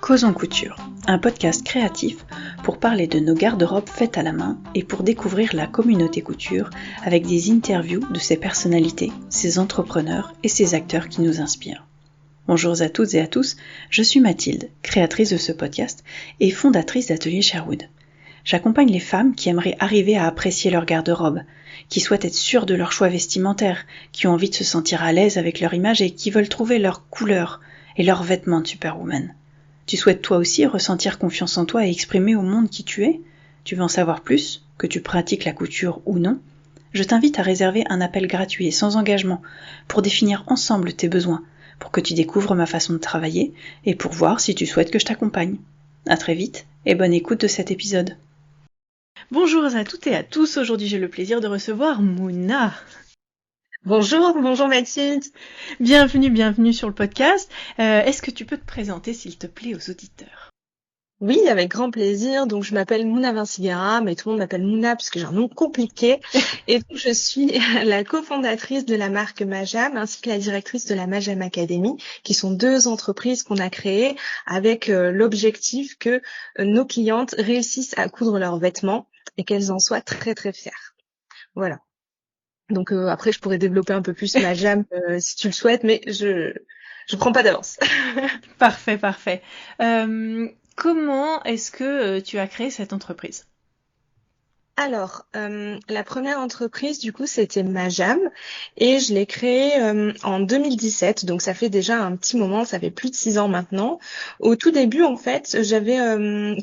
Causons couture, un podcast créatif pour parler de nos garde-robes faites à la main et pour découvrir la communauté couture avec des interviews de ses personnalités, ses entrepreneurs et ses acteurs qui nous inspirent. Bonjour à toutes et à tous, je suis Mathilde, créatrice de ce podcast et fondatrice d'Atelier Sherwood. J'accompagne les femmes qui aimeraient arriver à apprécier leur garde-robe, qui souhaitent être sûres de leur choix vestimentaire, qui ont envie de se sentir à l'aise avec leur image et qui veulent trouver leur couleur et leurs vêtements de superwoman. Tu souhaites toi aussi ressentir confiance en toi et exprimer au monde qui tu es ? Tu veux en savoir plus, que tu pratiques la couture ou non ? Je t'invite à réserver un appel gratuit et sans engagement pour définir ensemble tes besoins, pour que tu découvres ma façon de travailler et pour voir si tu souhaites que je t'accompagne. À très vite et bonne écoute de cet épisode. Bonjour à toutes et à tous, aujourd'hui j'ai le plaisir de recevoir Mouna. Bonjour Mathilde. Bienvenue sur le podcast. Est-ce que tu peux te présenter s'il te plaît aux auditeurs ? Oui, avec grand plaisir. Donc je m'appelle Mouna Vinciguerra, mais tout le monde m'appelle Mouna parce que j'ai un nom compliqué. Et donc je suis la cofondatrice de la marque Majam ainsi que la directrice de la Majam Academy, qui sont deux entreprises qu'on a créées avec l'objectif que nos clientes réussissent à coudre leurs vêtements et qu'elles en soient très très fières. Voilà. Donc après je pourrais développer un peu plus Majam si tu le souhaites, mais je prends pas d'avance. Parfait. Comment est-ce que tu as créé cette entreprise ? Alors, la première entreprise, du coup, c'était Majam et je l'ai créée en 2017, donc ça fait déjà un petit moment, ça fait plus de 6 ans maintenant. Au tout début, en fait, j'avais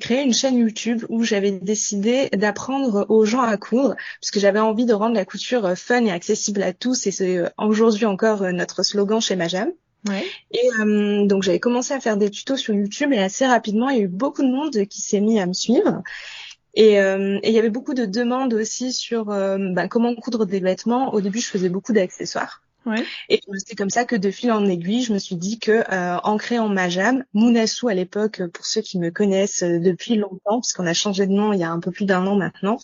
créé une chaîne YouTube où j'avais décidé d'apprendre aux gens à coudre, parce que j'avais envie de rendre la couture fun et accessible à tous, et c'est aujourd'hui encore notre slogan chez Majam. Ouais. Et donc j'avais commencé à faire des tutos sur YouTube et assez rapidement, il y a eu beaucoup de monde qui s'est mis à me suivre. Et il y avait beaucoup de demandes aussi sur comment coudre des vêtements. Au début, je faisais beaucoup d'accessoires. Ouais. Et c'est comme ça que de fil en aiguille, je me suis dit que en créant Majam, Mounassou à l'époque, pour ceux qui me connaissent depuis longtemps, parce qu'on a changé de nom il y a un peu plus d'1 an maintenant,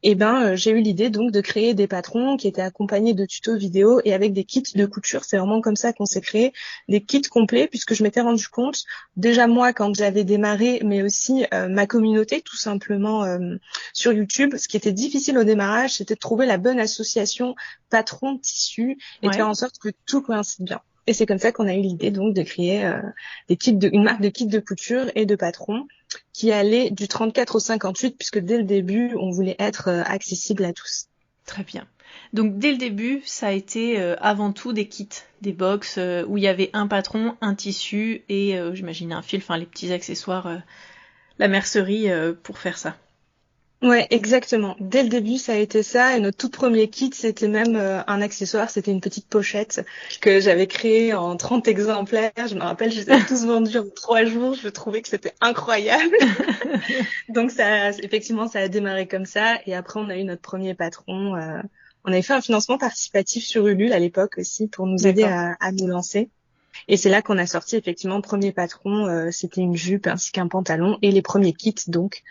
j'ai eu l'idée donc de créer des patrons qui étaient accompagnés de tutos vidéo et avec des kits de couture. C'est vraiment comme ça qu'on s'est créé des kits complets, puisque je m'étais rendu compte, déjà moi quand j'avais démarré, mais aussi ma communauté tout simplement sur YouTube, ce qui était difficile au démarrage, c'était de trouver la bonne association patron-tissu et de faire en sorte que tout coïncide bien. Et c'est comme ça qu'on a eu l'idée donc de créer une marque de kits de couture et de patrons qui allait du 34 au 58, puisque dès le début, on voulait être accessible à tous. Très bien. Donc dès le début, ça a été avant tout des kits, des box où il y avait un patron, un tissu et j'imagine un fil, enfin les petits accessoires, la mercerie pour faire ça. Ouais, exactement. Dès le début, ça a été ça. Et notre tout premier kit, c'était même un accessoire. C'était une petite pochette que j'avais créée en 30 exemplaires. Je me rappelle, je les ai tous vendus en 3 jours. Je trouvais que c'était incroyable. Donc effectivement, ça a démarré comme ça. Et après, on a eu notre premier patron. On avait fait un financement participatif sur Ulule à l'époque aussi pour nous aider à nous lancer. Et c'est là qu'on a sorti effectivement le premier patron, c'était une jupe ainsi qu'un pantalon et les premiers kits donc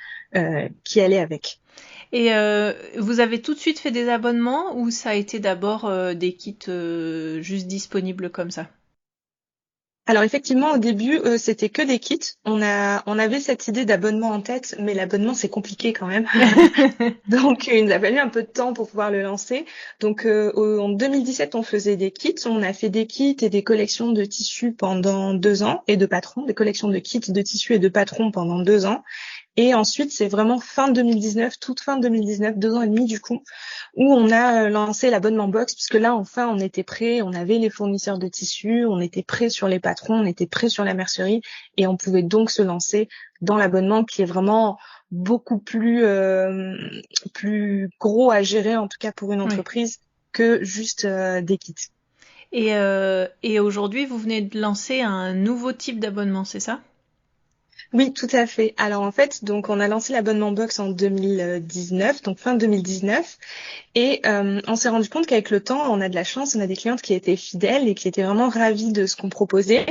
qui allaient avec. Et vous avez tout de suite fait des abonnements ou ça a été d'abord des kits juste disponibles comme ça ? Alors effectivement au début c'était que des kits. On avait cette idée d'abonnement en tête, mais l'abonnement c'est compliqué quand même. Donc il nous a fallu un peu de temps pour pouvoir le lancer. Donc en 2017 on faisait des kits. On a fait des kits et des collections de tissus pendant 2 ans et de patrons, des collections de kits de tissus et de patrons pendant 2 ans. Et ensuite, c'est vraiment toute fin 2019, 2 ans et demi du coup, où on a lancé l'abonnement box, puisque là, enfin, on était prêts, on avait les fournisseurs de tissus, on était prêts sur les patrons, on était prêts sur la mercerie, et on pouvait donc se lancer dans l'abonnement qui est vraiment beaucoup plus gros à gérer, en tout cas pour une entreprise, que juste des kits. Et aujourd'hui, vous venez de lancer un nouveau type d'abonnement, c'est ça ? Oui, tout à fait. Alors en fait, donc on a lancé l'abonnement box en 2019, donc fin 2019, et on s'est rendu compte qu'avec le temps, on a de la chance, on a des clientes qui étaient fidèles et qui étaient vraiment ravies de ce qu'on proposait.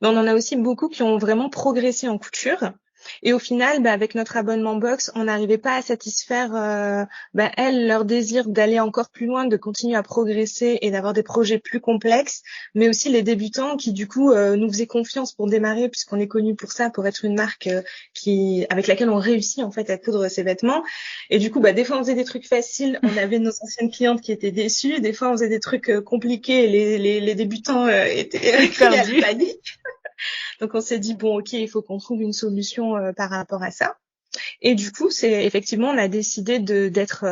Mais on en a aussi beaucoup qui ont vraiment progressé en couture. Et au final, avec notre abonnement box, on n'arrivait pas à satisfaire elles, leur désir d'aller encore plus loin, de continuer à progresser et d'avoir des projets plus complexes, mais aussi les débutants qui du coup nous faisaient confiance pour démarrer, puisqu'on est connu pour ça, pour être une marque avec laquelle on réussit en fait à coudre ses vêtements. Et du coup, des fois on faisait des trucs faciles, on avait nos anciennes clientes qui étaient déçues, des fois on faisait des trucs compliqués, et les débutants étaient criés à la panique. Donc on s'est dit bon ok, il faut qu'on trouve une solution par rapport à ça. Et du coup, c'est effectivement on a décidé d'être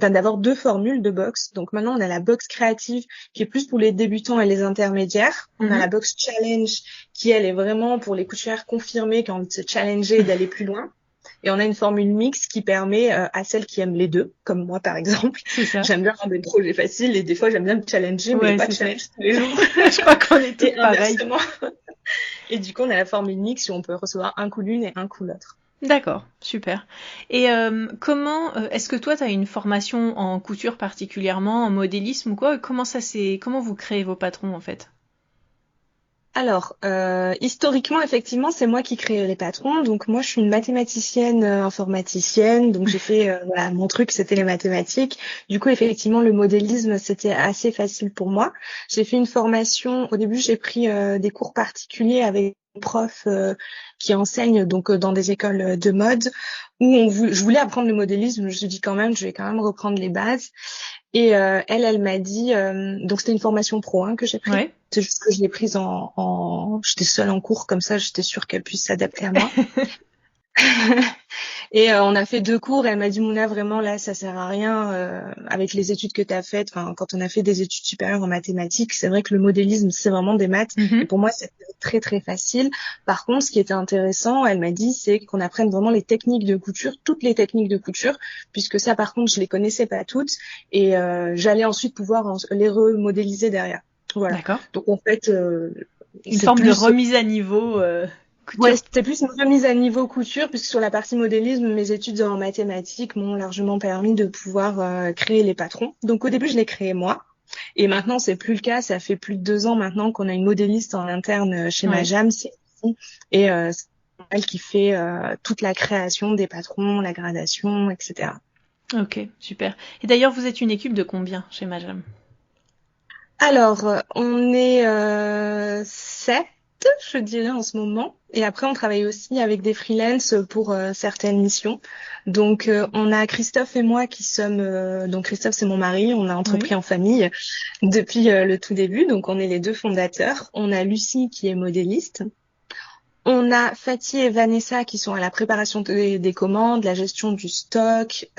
d'avoir 2 formules de box. Donc maintenant on a la box créative qui est plus pour les débutants et les intermédiaires. On a la box challenge qui elle est vraiment pour les couturières confirmées qui ont envie de se challenger et d'aller plus loin. Et on a une formule mixte qui permet à celles qui aiment les deux, comme moi par exemple. C'est ça. J'aime bien faire des projets faciles et des fois j'aime bien me challenger, mais pas challenge tous les jours. Je crois qu'on est tous pareils. Et du coup, on a la formule mixte où on peut recevoir un coup l'une et un coup l'autre. D'accord, super. Et comment est-ce que toi tu as une formation en couture particulièrement, en modélisme ou quoi? Comment vous créez vos patrons en fait? Alors, historiquement, effectivement, c'est moi qui crée les patrons. Donc moi, je suis une mathématicienne informaticienne. Donc j'ai fait, mon truc, c'était les mathématiques. Du coup, effectivement, le modélisme, c'était assez facile pour moi. J'ai fait une formation. Au début, j'ai pris des cours particuliers avec des profs qui enseignent donc dans des écoles de mode où je voulais apprendre le modélisme. Je me suis dit quand même, je vais quand même reprendre les bases. Et elle m'a dit, donc c'était une formation pro que j'ai prise. Ouais. C'est juste que je l'ai prise j'étais seule en cours, comme ça j'étais sûre qu'elle puisse s'adapter à moi. Et on a fait 2 cours, elle m'a dit Mouna, vraiment là ça sert à rien avec les études que tu as faites, quand on a fait des études supérieures en mathématiques, c'est vrai que le modélisme c'est vraiment des maths et pour moi c'était très très facile. Par contre, ce qui était intéressant, elle m'a dit, c'est qu'on apprenne vraiment les techniques de couture, toutes les techniques de couture, puisque ça par contre je les connaissais pas toutes et j'allais ensuite pouvoir les remodéliser derrière. Voilà. D'accord. Donc en fait une forme de remise à niveau couture. Ouais, c'était plus une remise à niveau couture, puisque sur la partie modélisme, mes études en mathématiques m'ont largement permis de pouvoir créer les patrons. Donc au début, je les créais moi. Et maintenant, c'est plus le cas. Ça fait plus de 2 ans maintenant qu'on a une modéliste en interne chez Majam, c'est ici. Et c'est elle qui fait toute la création des patrons, la gradation, etc. Ok, super. Et d'ailleurs, vous êtes une équipe de combien chez Majam? Alors, on est 7, je dirais, en ce moment. Et après, on travaille aussi avec des freelances pour certaines missions. Donc, on a Christophe et moi qui sommes... donc, Christophe, c'est mon mari. On a entrepris en famille depuis le tout début. Donc, on est les 2 fondateurs. On a Lucie qui est modéliste. On a Fatih et Vanessa qui sont à la préparation des commandes, la gestion du stock...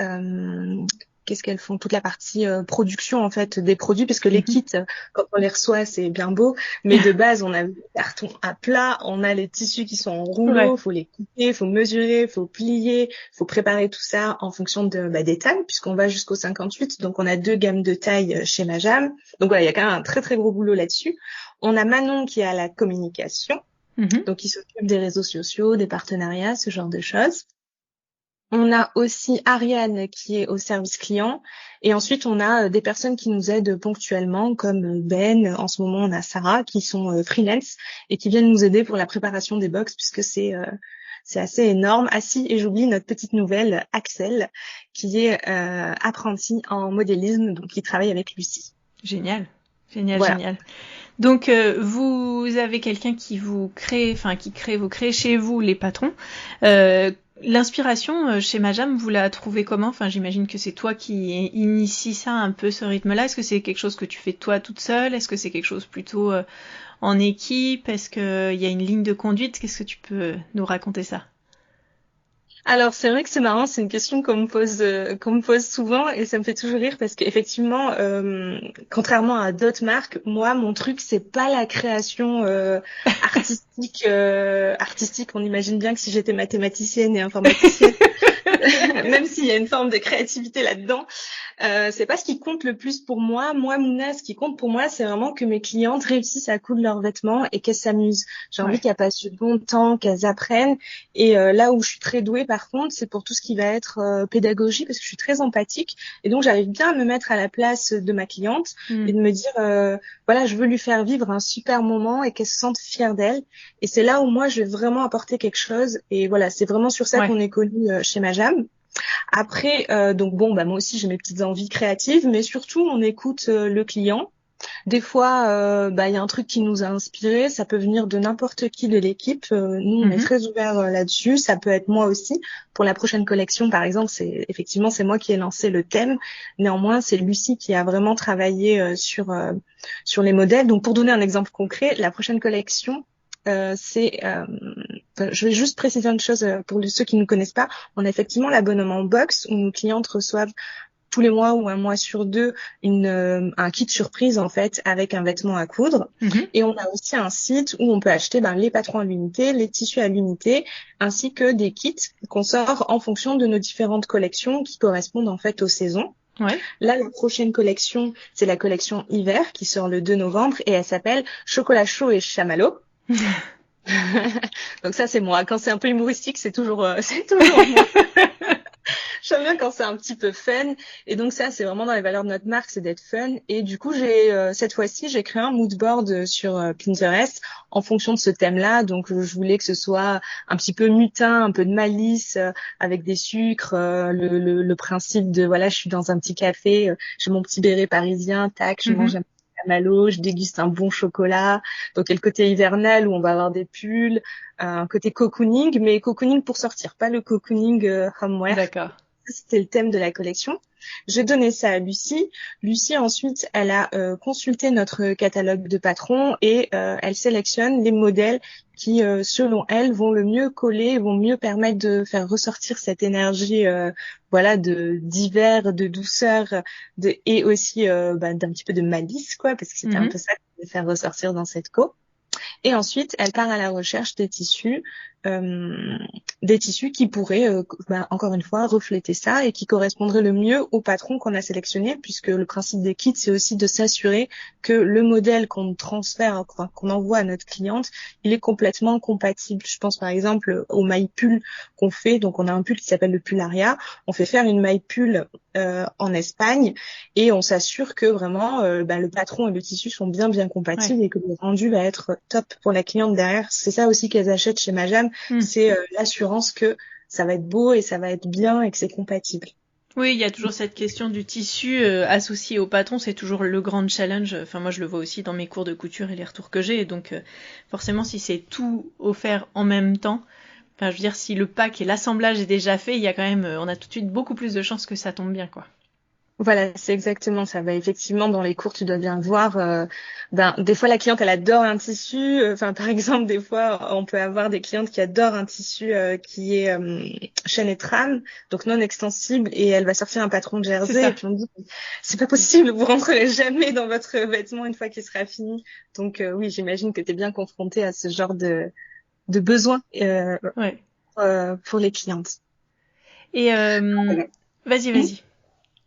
qu'est-ce qu'elles font, toute la partie production en fait des produits, parce que les kits quand on les reçoit c'est bien beau, mais de base on a le carton à plat, on a les tissus qui sont en rouleau, faut les couper, faut mesurer, faut plier, faut préparer tout ça en fonction des tailles, puisqu'on va jusqu'au 58, donc on a 2 gammes de tailles chez Majam, donc voilà, il y a quand même un très très gros boulot là-dessus. On a Manon qui est à la communication, donc qui s'occupe des réseaux sociaux, des partenariats, ce genre de choses. On a aussi Ariane qui est au service client et ensuite on a des personnes qui nous aident ponctuellement comme Ben, en ce moment on a Sarah qui sont freelance et qui viennent nous aider pour la préparation des box puisque c'est assez énorme. Ah si, et j'oublie notre petite nouvelle, Axel, qui est apprenti en modélisme, donc qui travaille avec Lucie. Génial. Génial. Donc vous avez quelqu'un qui vous crée, vous crée chez vous les patrons. L'inspiration chez Majam, vous la trouvez comment? J'imagine que c'est toi qui initie ça un peu, ce rythme-là. Est-ce que c'est quelque chose que tu fais toi toute seule? Est-ce que c'est quelque chose plutôt en équipe? Est-ce qu'il y a une ligne de conduite? Qu'est-ce que tu peux nous raconter ça? Alors c'est vrai que c'est marrant, c'est une question qu'on me pose souvent et ça me fait toujours rire parce qu'effectivement, contrairement à d'autres marques, moi mon truc c'est pas la création artistique. On imagine bien que si j'étais mathématicienne et informaticienne, même s'il y a une forme de créativité là-dedans, C'est pas ce qui compte le plus pour moi. Moi, Mouna, ce qui compte pour moi, c'est vraiment que mes clientes réussissent à coudre leurs vêtements et qu'elles s'amusent. J'ai envie qu'elles passent du bon temps, qu'elles apprennent. Et là où je suis très douée, par contre, c'est pour tout ce qui va être pédagogie, parce que je suis très empathique. Et donc, j'arrive bien à me mettre à la place de ma cliente et de me dire, voilà, je veux lui faire vivre un super moment et qu'elle se sente fière d'elle. Et c'est là où moi, je vais vraiment apporter quelque chose. Et voilà, c'est vraiment sur ça qu'on est connu chez Majam. Après, donc bon, bah moi aussi j'ai mes petites envies créatives, mais surtout on écoute le client. Des fois, bah il y a un truc qui nous a inspiré, ça peut venir de n'importe qui de l'équipe. Nous on est très ouverts là-dessus. Ça peut être moi aussi. Pour la prochaine collection, par exemple, c'est moi qui ai lancé le thème. Néanmoins, c'est Lucie qui a vraiment travaillé sur les modèles. Donc pour donner un exemple concret, la prochaine collection. Je vais juste préciser une chose pour ceux qui ne connaissent pas. On a effectivement l'abonnement box où nos clientes reçoivent tous les mois ou un mois sur deux un kit surprise en fait avec un vêtement à coudre. Et on a aussi un site où on peut acheter les patrons à l'unité, les tissus à l'unité, ainsi que des kits qu'on sort en fonction de nos différentes collections qui correspondent en fait aux saisons. Là, la prochaine collection, c'est la collection hiver qui sort le 2 novembre et elle s'appelle Chocolat chaud et chamallow. Donc ça c'est moi. Quand c'est un peu humoristique, c'est toujours moi. J'aime bien quand c'est un petit peu fun. Et donc ça, c'est vraiment dans les valeurs de notre marque, c'est d'être fun. Et du coup, cette fois-ci, j'ai créé un mood board sur Pinterest en fonction de ce thème-là. Donc je voulais que ce soit un petit peu mutin, un peu de malice, avec des sucres, le principe de voilà, je suis dans un petit café, j'ai mon petit béret parisien, tac, je mange un chamallow, je déguste un bon chocolat. Donc il y a le côté hivernal où on va avoir des pulls, un côté cocooning, mais cocooning pour sortir, pas le cocooning homeware. D'accord. C'était le thème de la collection. J'ai donné ça à Lucie. Lucie, ensuite, elle a consulté notre catalogue de patrons et elle sélectionne les modèles qui, selon elle, vont le mieux coller, vont mieux permettre de faire ressortir cette énergie, d'hiver, de douceur, et aussi d'un petit peu de malice, quoi, parce que c'était un peu ça qu'on voulait faire ressortir dans cette co. Et ensuite, elle part à la recherche des tissus qui pourraient, encore une fois, refléter ça et qui correspondraient le mieux au patron qu'on a sélectionné, puisque le principe des kits, c'est aussi de s'assurer que le modèle qu'on transfère, qu'on envoie à notre cliente, il est complètement compatible. Je pense par exemple au maille pull qu'on fait. Donc, on a un pull qui s'appelle le pull Aria. On fait faire une maille pull en Espagne et on s'assure que vraiment le patron et le tissu sont bien compatibles et que le rendu va être top pour la cliente derrière. C'est ça aussi qu'elles achètent chez Majam, c'est l'assurance que ça va être beau et ça va être bien et que c'est compatible. Oui, il y a toujours cette question du tissu associé au patron, c'est toujours le grand challenge. Enfin, moi, je le vois aussi dans mes cours de couture et les retours que j'ai. Et donc, forcément, si c'est tout offert en même temps, enfin, je veux dire, si le pack et l'assemblage est déjà fait, il y a quand même, on a tout de suite beaucoup plus de chances que ça tombe bien, quoi. Voilà, c'est exactement ça. Effectivement, dans les cours, tu dois bien voir. Des fois, la cliente, elle adore un tissu. Par exemple, des fois, on peut avoir des clientes qui adorent un tissu qui est chaîne et trame, donc non extensible, et elle va sortir un patron de jersey. Et puis on dit, c'est pas possible, vous rentrerez jamais dans votre vêtement une fois qu'il sera fini. Donc oui, j'imagine que tu es bien confrontée à ce genre de besoins pour les clientes. Et vas-y.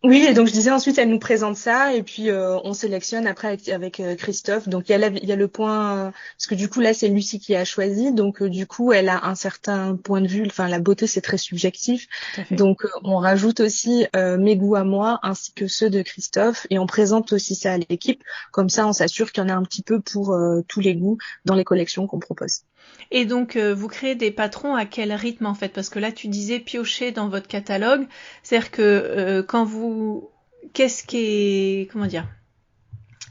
Oui, et donc je disais ensuite elle nous présente ça et puis on sélectionne après avec Christophe. Donc il y a le point parce que du coup là c'est Lucie qui a choisi, donc du coup elle a un certain point de vue. Enfin la beauté c'est très subjectif, donc on rajoute aussi mes goûts à moi ainsi que ceux de Christophe et on présente aussi ça à l'équipe. Comme ça on s'assure qu'il y en a un petit peu pour tous les goûts dans les collections qu'on propose. Et donc, vous créez des patrons à quel rythme en fait? Parce que là, tu disais piocher dans votre catalogue. C'est-à-dire que quand vous... Qu'est-ce qui est... Comment dire?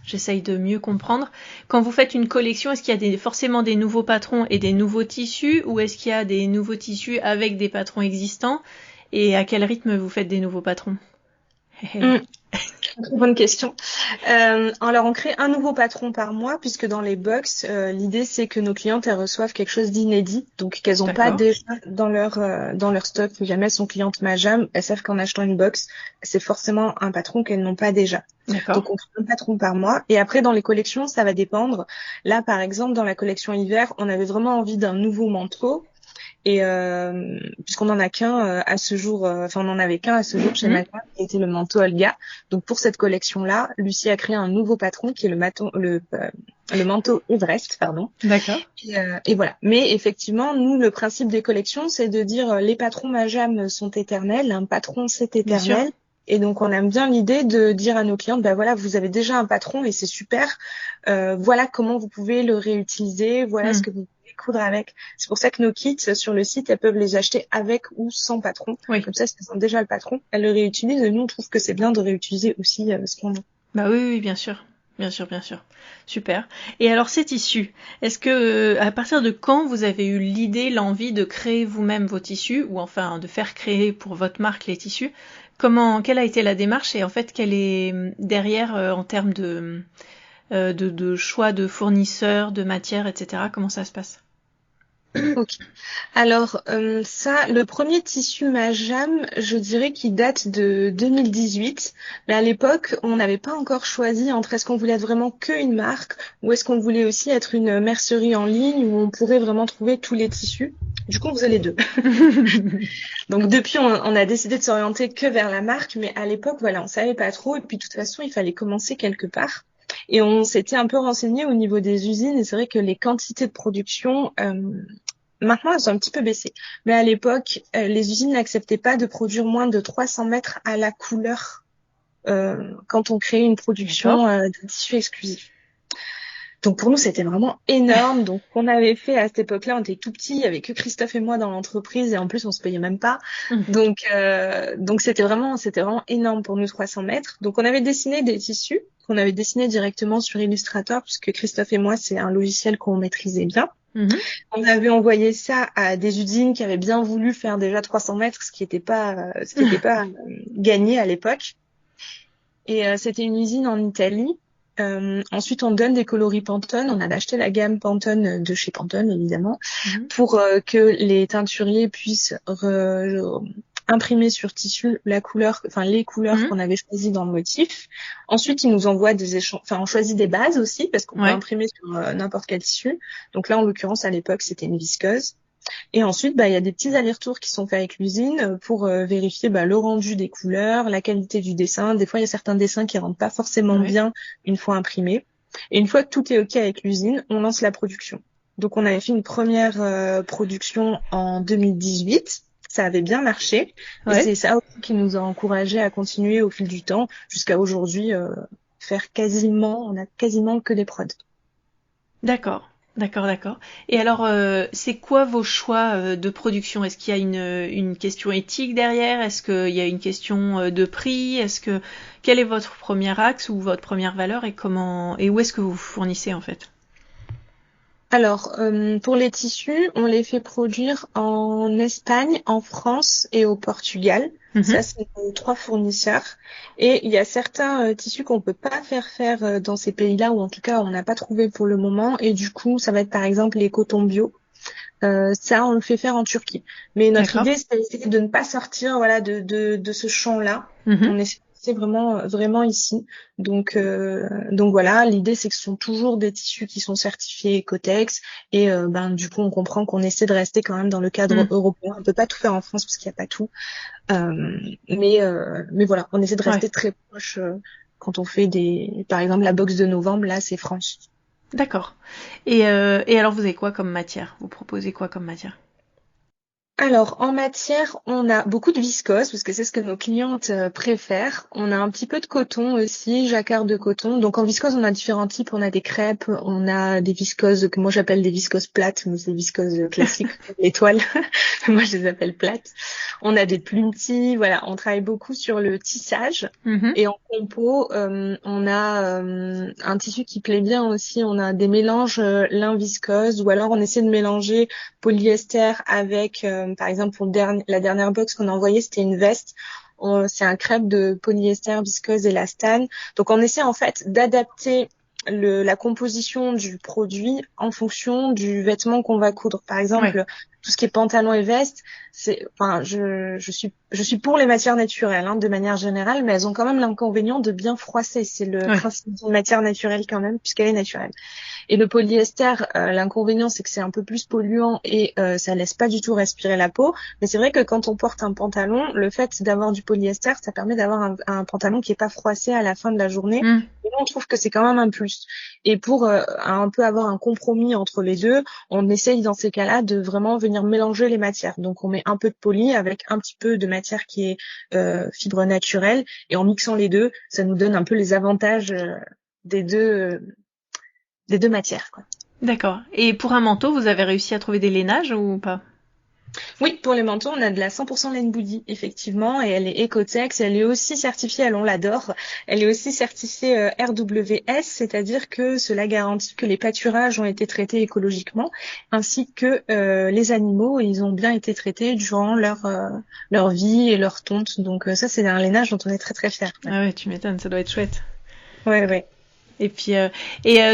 J'essaye de mieux comprendre. Quand vous faites une collection, est-ce qu'il y a forcément des nouveaux patrons et des nouveaux tissus? Ou est-ce qu'il y a des nouveaux tissus avec des patrons existants? Et à quel rythme vous faites des nouveaux patrons? Très bonne question. Alors on crée un nouveau patron par mois puisque dans les box, l'idée c'est que nos clientes elles reçoivent quelque chose d'inédit, donc qu'elles n'ont pas déjà dans leur stock. Si jamais elles sont clientes Majam, elles savent qu'en achetant une box, c'est forcément un patron qu'elles n'ont pas déjà. Donc on crée un patron par mois et après dans les collections ça va dépendre. Là par exemple dans la collection hiver, on avait vraiment envie d'un nouveau manteau. Et puisqu'on en a qu'un à ce jour, on en avait qu'un à ce jour chez Macan, qui était le manteau Olga. Donc pour cette collection-là, Lucie a créé un nouveau patron qui est le manteau Everest, pardon. D'accord. Et voilà. Mais effectivement, nous, le principe des collections, c'est de dire les patrons Majam sont éternels, un patron c'est éternel. Et donc on aime bien l'idée de dire à nos clientes, voilà, vous avez déjà un patron et c'est super. Voilà comment vous pouvez le réutiliser. Voilà ce que vous coudre avec. C'est pour ça que nos kits sur le site, elles peuvent les acheter avec ou sans patron. Oui. Comme ça, si elles ont déjà le patron, elles le réutilisent. Et nous, on trouve que c'est bien de réutiliser aussi ce qu'on a. Bah oui, bien sûr. Bien sûr. Super. Et alors ces tissus, est-ce que à partir de quand vous avez eu l'idée, l'envie de créer vous-même vos tissus, ou enfin de faire créer pour votre marque les tissus? Quelle a été la démarche et en fait quelle est derrière en termes de choix de fournisseurs, de matières, etc. Comment ça se passe? Ok. Alors le premier tissu Majam, je dirais qu'il date de 2018. Mais à l'époque, on n'avait pas encore choisi entre est-ce qu'on voulait être vraiment qu'une marque ou est-ce qu'on voulait aussi être une mercerie en ligne où on pourrait vraiment trouver tous les tissus. Du coup, on faisait les deux. Donc depuis, on a décidé de s'orienter que vers la marque, mais à l'époque, voilà, on savait pas trop. Et puis de toute façon, il fallait commencer quelque part. Et on s'était un peu renseigné au niveau des usines. Et c'est vrai que les quantités de production maintenant, elles ont un petit peu baissé. Mais à l'époque, les usines n'acceptaient pas de produire moins de 300 mètres à la couleur quand on créait une production de tissu exclusif. Donc pour nous, c'était vraiment énorme. Donc on avait fait à cette époque-là, on était tout petits, il y avait que Christophe et moi dans l'entreprise et en plus on se payait même pas. Donc c'était vraiment énorme pour nous 300 mètres. Donc on avait dessiné des tissus qu'on avait dessinés directement sur Illustrator puisque Christophe et moi, c'est un logiciel qu'on maîtrisait bien. On avait envoyé ça à des usines qui avaient bien voulu faire déjà 300 mètres, ce qui n'était pas gagné à l'époque. Et c'était une usine en Italie. Ensuite, on donne des coloris Pantone. On a acheté la gamme Pantone de chez Pantone, évidemment, pour que les teinturiers puissent imprimer sur tissu la couleur, les couleurs qu'on avait choisies dans le motif. Ensuite, ils nous envoient on choisit des bases aussi parce qu'on peut imprimer sur n'importe quel tissu. Donc là, en l'occurrence, à l'époque, c'était une visqueuse. Et ensuite, il y a des petits allers-retours qui sont faits avec l'usine pour vérifier le rendu des couleurs, la qualité du dessin. Des fois, il y a certains dessins qui rentrent pas forcément bien une fois imprimés. Et une fois que tout est OK avec l'usine, on lance la production. Donc, on avait fait une première production en 2018. Ça avait bien marché. Et c'est ça aussi qui nous a encouragés à continuer au fil du temps jusqu'à aujourd'hui on a quasiment que des prods. D'accord. Et alors, c'est quoi vos choix de production? Est-ce qu'il y a une question éthique derrière? Est-ce qu'il y a une question de prix? Quel est votre premier axe ou votre première valeur et où est-ce que vous fournissez en fait? Alors, pour les tissus, on les fait produire en Espagne, en France et au Portugal. Ça, c'est nos 3 fournisseurs. Et il y a certains tissus qu'on peut pas faire dans ces pays-là, ou en tout cas, on n'a pas trouvé pour le moment. Et du coup, ça va être par exemple les cotons bio. Ça, on le fait faire en Turquie. Mais notre idée, c'est de ne pas sortir, de ce champ-là. On essaie vraiment ici. Donc voilà, l'idée, c'est que ce sont toujours des tissus qui sont certifiés Ecotex. Et du coup, on comprend qu'on essaie de rester quand même dans le cadre européen. On peut pas tout faire en France parce qu'il n'y a pas tout. Mais voilà, on essaie de rester très proche quand on fait par exemple, la box de novembre, là, c'est France. D'accord. Et alors, vous avez quoi comme matière? Vous proposez quoi comme matière? Alors, en matière, on a beaucoup de viscose, parce que c'est ce que nos clientes préfèrent. On a un petit peu de coton aussi, jacquard de coton. Donc, en viscose, on a différents types. On a des crêpes, on a des viscoses que moi j'appelle des viscoses plates, mais c'est des viscoses classiques, étoiles. Moi, je les appelle plates. On a des plumetis, voilà. On travaille beaucoup sur le tissage. Et en compo, on a un tissu qui plaît bien aussi. On a des mélanges lin viscose, ou alors on essaie de mélanger polyester avec, par exemple, pour la dernière box qu'on a envoyée, c'était une veste. C'est un crêpe de polyester, viscose, élastane. Donc, on essaie en fait d'adapter la composition du produit en fonction du vêtement qu'on va coudre. Par exemple, tout ce qui est pantalon et veste, je suis pour les matières naturelles, de manière générale, mais elles ont quand même l'inconvénient de bien froisser. C'est le principe d'une matière naturelle quand même, puisqu'elle est naturelle. Et le polyester, l'inconvénient, c'est que c'est un peu plus polluant et ça laisse pas du tout respirer la peau. Mais c'est vrai que quand on porte un pantalon, le fait d'avoir du polyester, ça permet d'avoir un pantalon qui est pas froissé à la fin de la journée. Et nous, on trouve que c'est quand même un plus. Et pour un peu avoir un compromis entre les deux, on essaye dans ces cas-là de vraiment venir mélanger les matières. Donc, on met un peu de poly avec un petit peu de matière qui est fibre naturelle. Et en mixant les deux, ça nous donne un peu les avantages des deux matières, quoi. D'accord. Et pour un manteau, vous avez réussi à trouver des lainages ou pas? Oui, pour les manteaux, on a de la 100% laine bouillie, effectivement, et elle est Ecotex. Elle est aussi certifiée, on l'adore, elle est aussi certifiée RWS, c'est-à-dire que cela garantit que les pâturages ont été traités écologiquement, ainsi que les animaux, ils ont bien été traités durant leur vie et leur tonte. Donc ça, c'est un lainage dont on est très très fiers. Ah ouais, tu m'étonnes, ça doit être chouette. Ouais. Et puis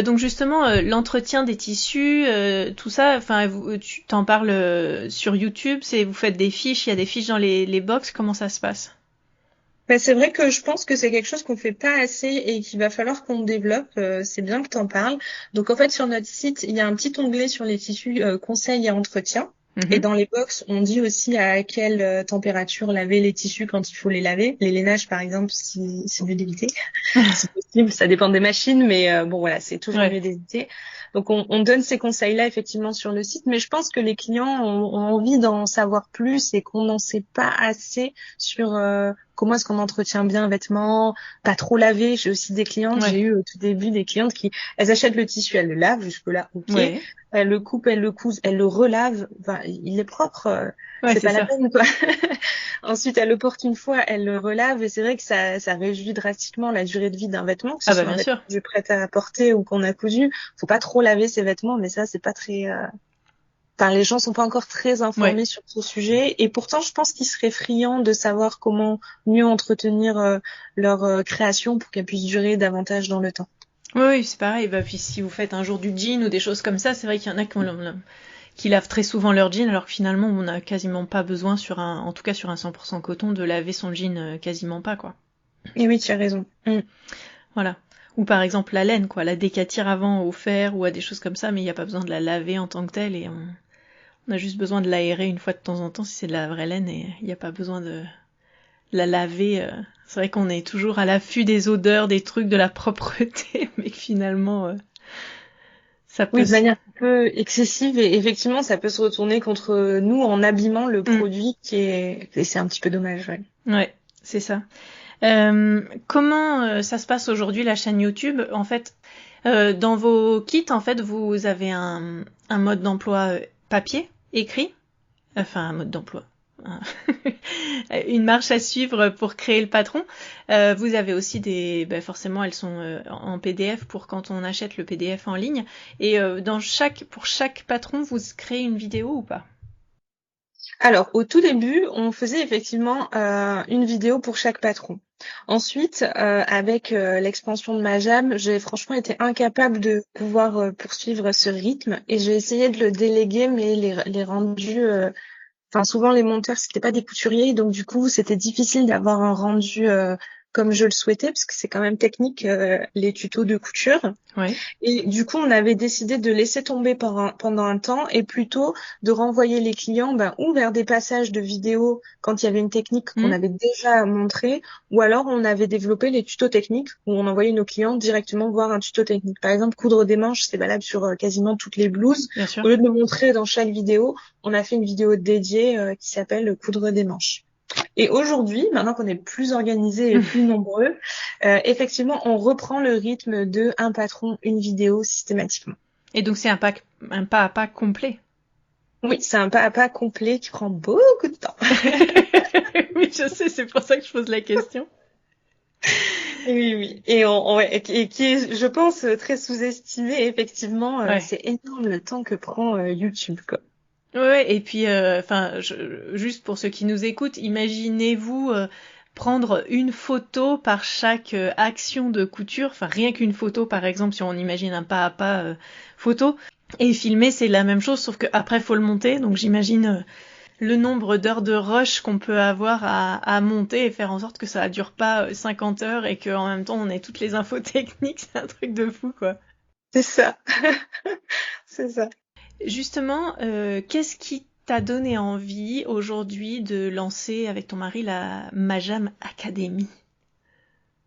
donc justement l'entretien des tissus, tout ça, enfin tu t'en parles sur YouTube, vous faites des fiches, il y a des fiches dans les box, comment ça se passe? C'est vrai que je pense que c'est quelque chose qu'on fait pas assez et qu'il va falloir qu'on développe. C'est bien que t'en parles. Donc en fait sur notre site, il y a un petit onglet sur les tissus conseils et entretien. Et dans les box, on dit aussi à quelle température laver les tissus quand il faut les laver. Les lainages, par exemple, si c'est mieux d'éviter. Si possible, ça dépend des machines, mais bon voilà, c'est toujours mieux d'éviter. Donc on donne ces conseils-là effectivement sur le site, mais je pense que les clients ont envie d'en savoir plus et qu'on n'en sait pas assez sur comment est-ce qu'on entretient bien un vêtement, pas trop laver. J'ai aussi des clientes, j'ai eu au tout début des clientes elles achètent le tissu, elles le lavent jusque-là, ok. Elles le coupent, elles le cousent, elles le relavent. Enfin, il est propre, c'est pas la peine, quoi. Ensuite, elles le portent une fois, elles le relavent, et c'est vrai que ça réduit drastiquement la durée de vie d'un vêtement, que ce soit un vêtement que j'ai prêt à porter ou qu'on a cousu. Faut pas trop laver ses vêtements, mais ça, c'est pas très... Enfin, les gens sont pas encore très informés sur ce sujet, et pourtant, je pense qu'ils seraient friands de savoir comment mieux entretenir leur création pour qu'elle puisse durer davantage dans le temps. Oui, c'est pareil. Bah, puis si vous faites un jour du jean ou des choses comme ça, c'est vrai qu'il y en a qui lavent très souvent leur jean, alors que finalement, on n'a quasiment pas besoin en tout cas sur un 100% coton, de laver son jean quasiment pas, quoi. Et oui, tu as raison. Voilà. Ou par exemple la laine, quoi, la décatire avant au fer ou à des choses comme ça, mais il n'y a pas besoin de la laver en tant que telle, et on a juste besoin de l'aérer une fois de temps en temps si c'est de la vraie laine, et il n'y a pas besoin de la laver. C'est vrai qu'on est toujours à l'affût des odeurs, des trucs, de la propreté, mais finalement ça peut... Oui, de manière un peu excessive, et effectivement ça peut se retourner contre nous en abîmant le produit et c'est un petit peu dommage. Ouais, c'est ça. Comment ça se passe aujourd'hui, la chaîne YouTube? En fait, dans vos kits, en fait, vous avez un mode d'emploi papier, écrit, enfin un mode d'emploi, une marche à suivre pour créer le patron. Vous avez aussi forcément elles sont en PDF pour quand on achète le PDF en ligne. Et pour chaque patron, vous créez une vidéo ou pas? Alors, au tout début, on faisait effectivement une vidéo pour chaque patron. Ensuite, avec l'expansion de Majam, j'ai franchement été incapable de pouvoir poursuivre ce rythme et j'ai essayé de le déléguer, mais les rendus... souvent les monteurs, c'était pas des couturiers, donc du coup, c'était difficile d'avoir un rendu comme je le souhaitais, parce que c'est quand même technique, les tutos de couture. Ouais. Et du coup, on avait décidé de laisser tomber pendant un temps et plutôt de renvoyer les clients ou vers des passages de vidéos quand il y avait une technique qu'on avait déjà montrée, ou alors on avait développé les tutos techniques où on envoyait nos clients directement voir un tuto technique. Par exemple, coudre des manches, c'est valable sur quasiment toutes les blouses. Bien sûr. Au lieu de le montrer dans chaque vidéo, on a fait une vidéo dédiée qui s'appelle coudre des manches. Et aujourd'hui, maintenant qu'on est plus organisés et plus nombreux, effectivement, on reprend le rythme de un patron, une vidéo systématiquement. Et donc c'est un pas à pas complet. Oui, c'est un pas à pas complet qui prend beaucoup de temps. Oui, je sais, c'est pour ça que je pose la question. Oui. Et qui est, je pense, très sous-estimé, effectivement. C'est énorme le temps que prend YouTube, quoi. Ouais, et puis, juste pour ceux qui nous écoutent, imaginez-vous prendre une photo par chaque action de couture, enfin rien qu'une photo, par exemple, si on imagine un pas à pas photo, Et filmer, c'est la même chose, sauf qu'après, faut le monter. Donc j'imagine le nombre d'heures de rush qu'on peut avoir à monter et faire en sorte que ça dure pas 50 heures et qu'en même temps, on ait toutes les infos techniques. C'est un truc de fou, quoi. C'est ça. C'est ça. Justement, qu'est-ce qui t'a donné envie aujourd'hui de lancer avec ton mari la Majam Academy?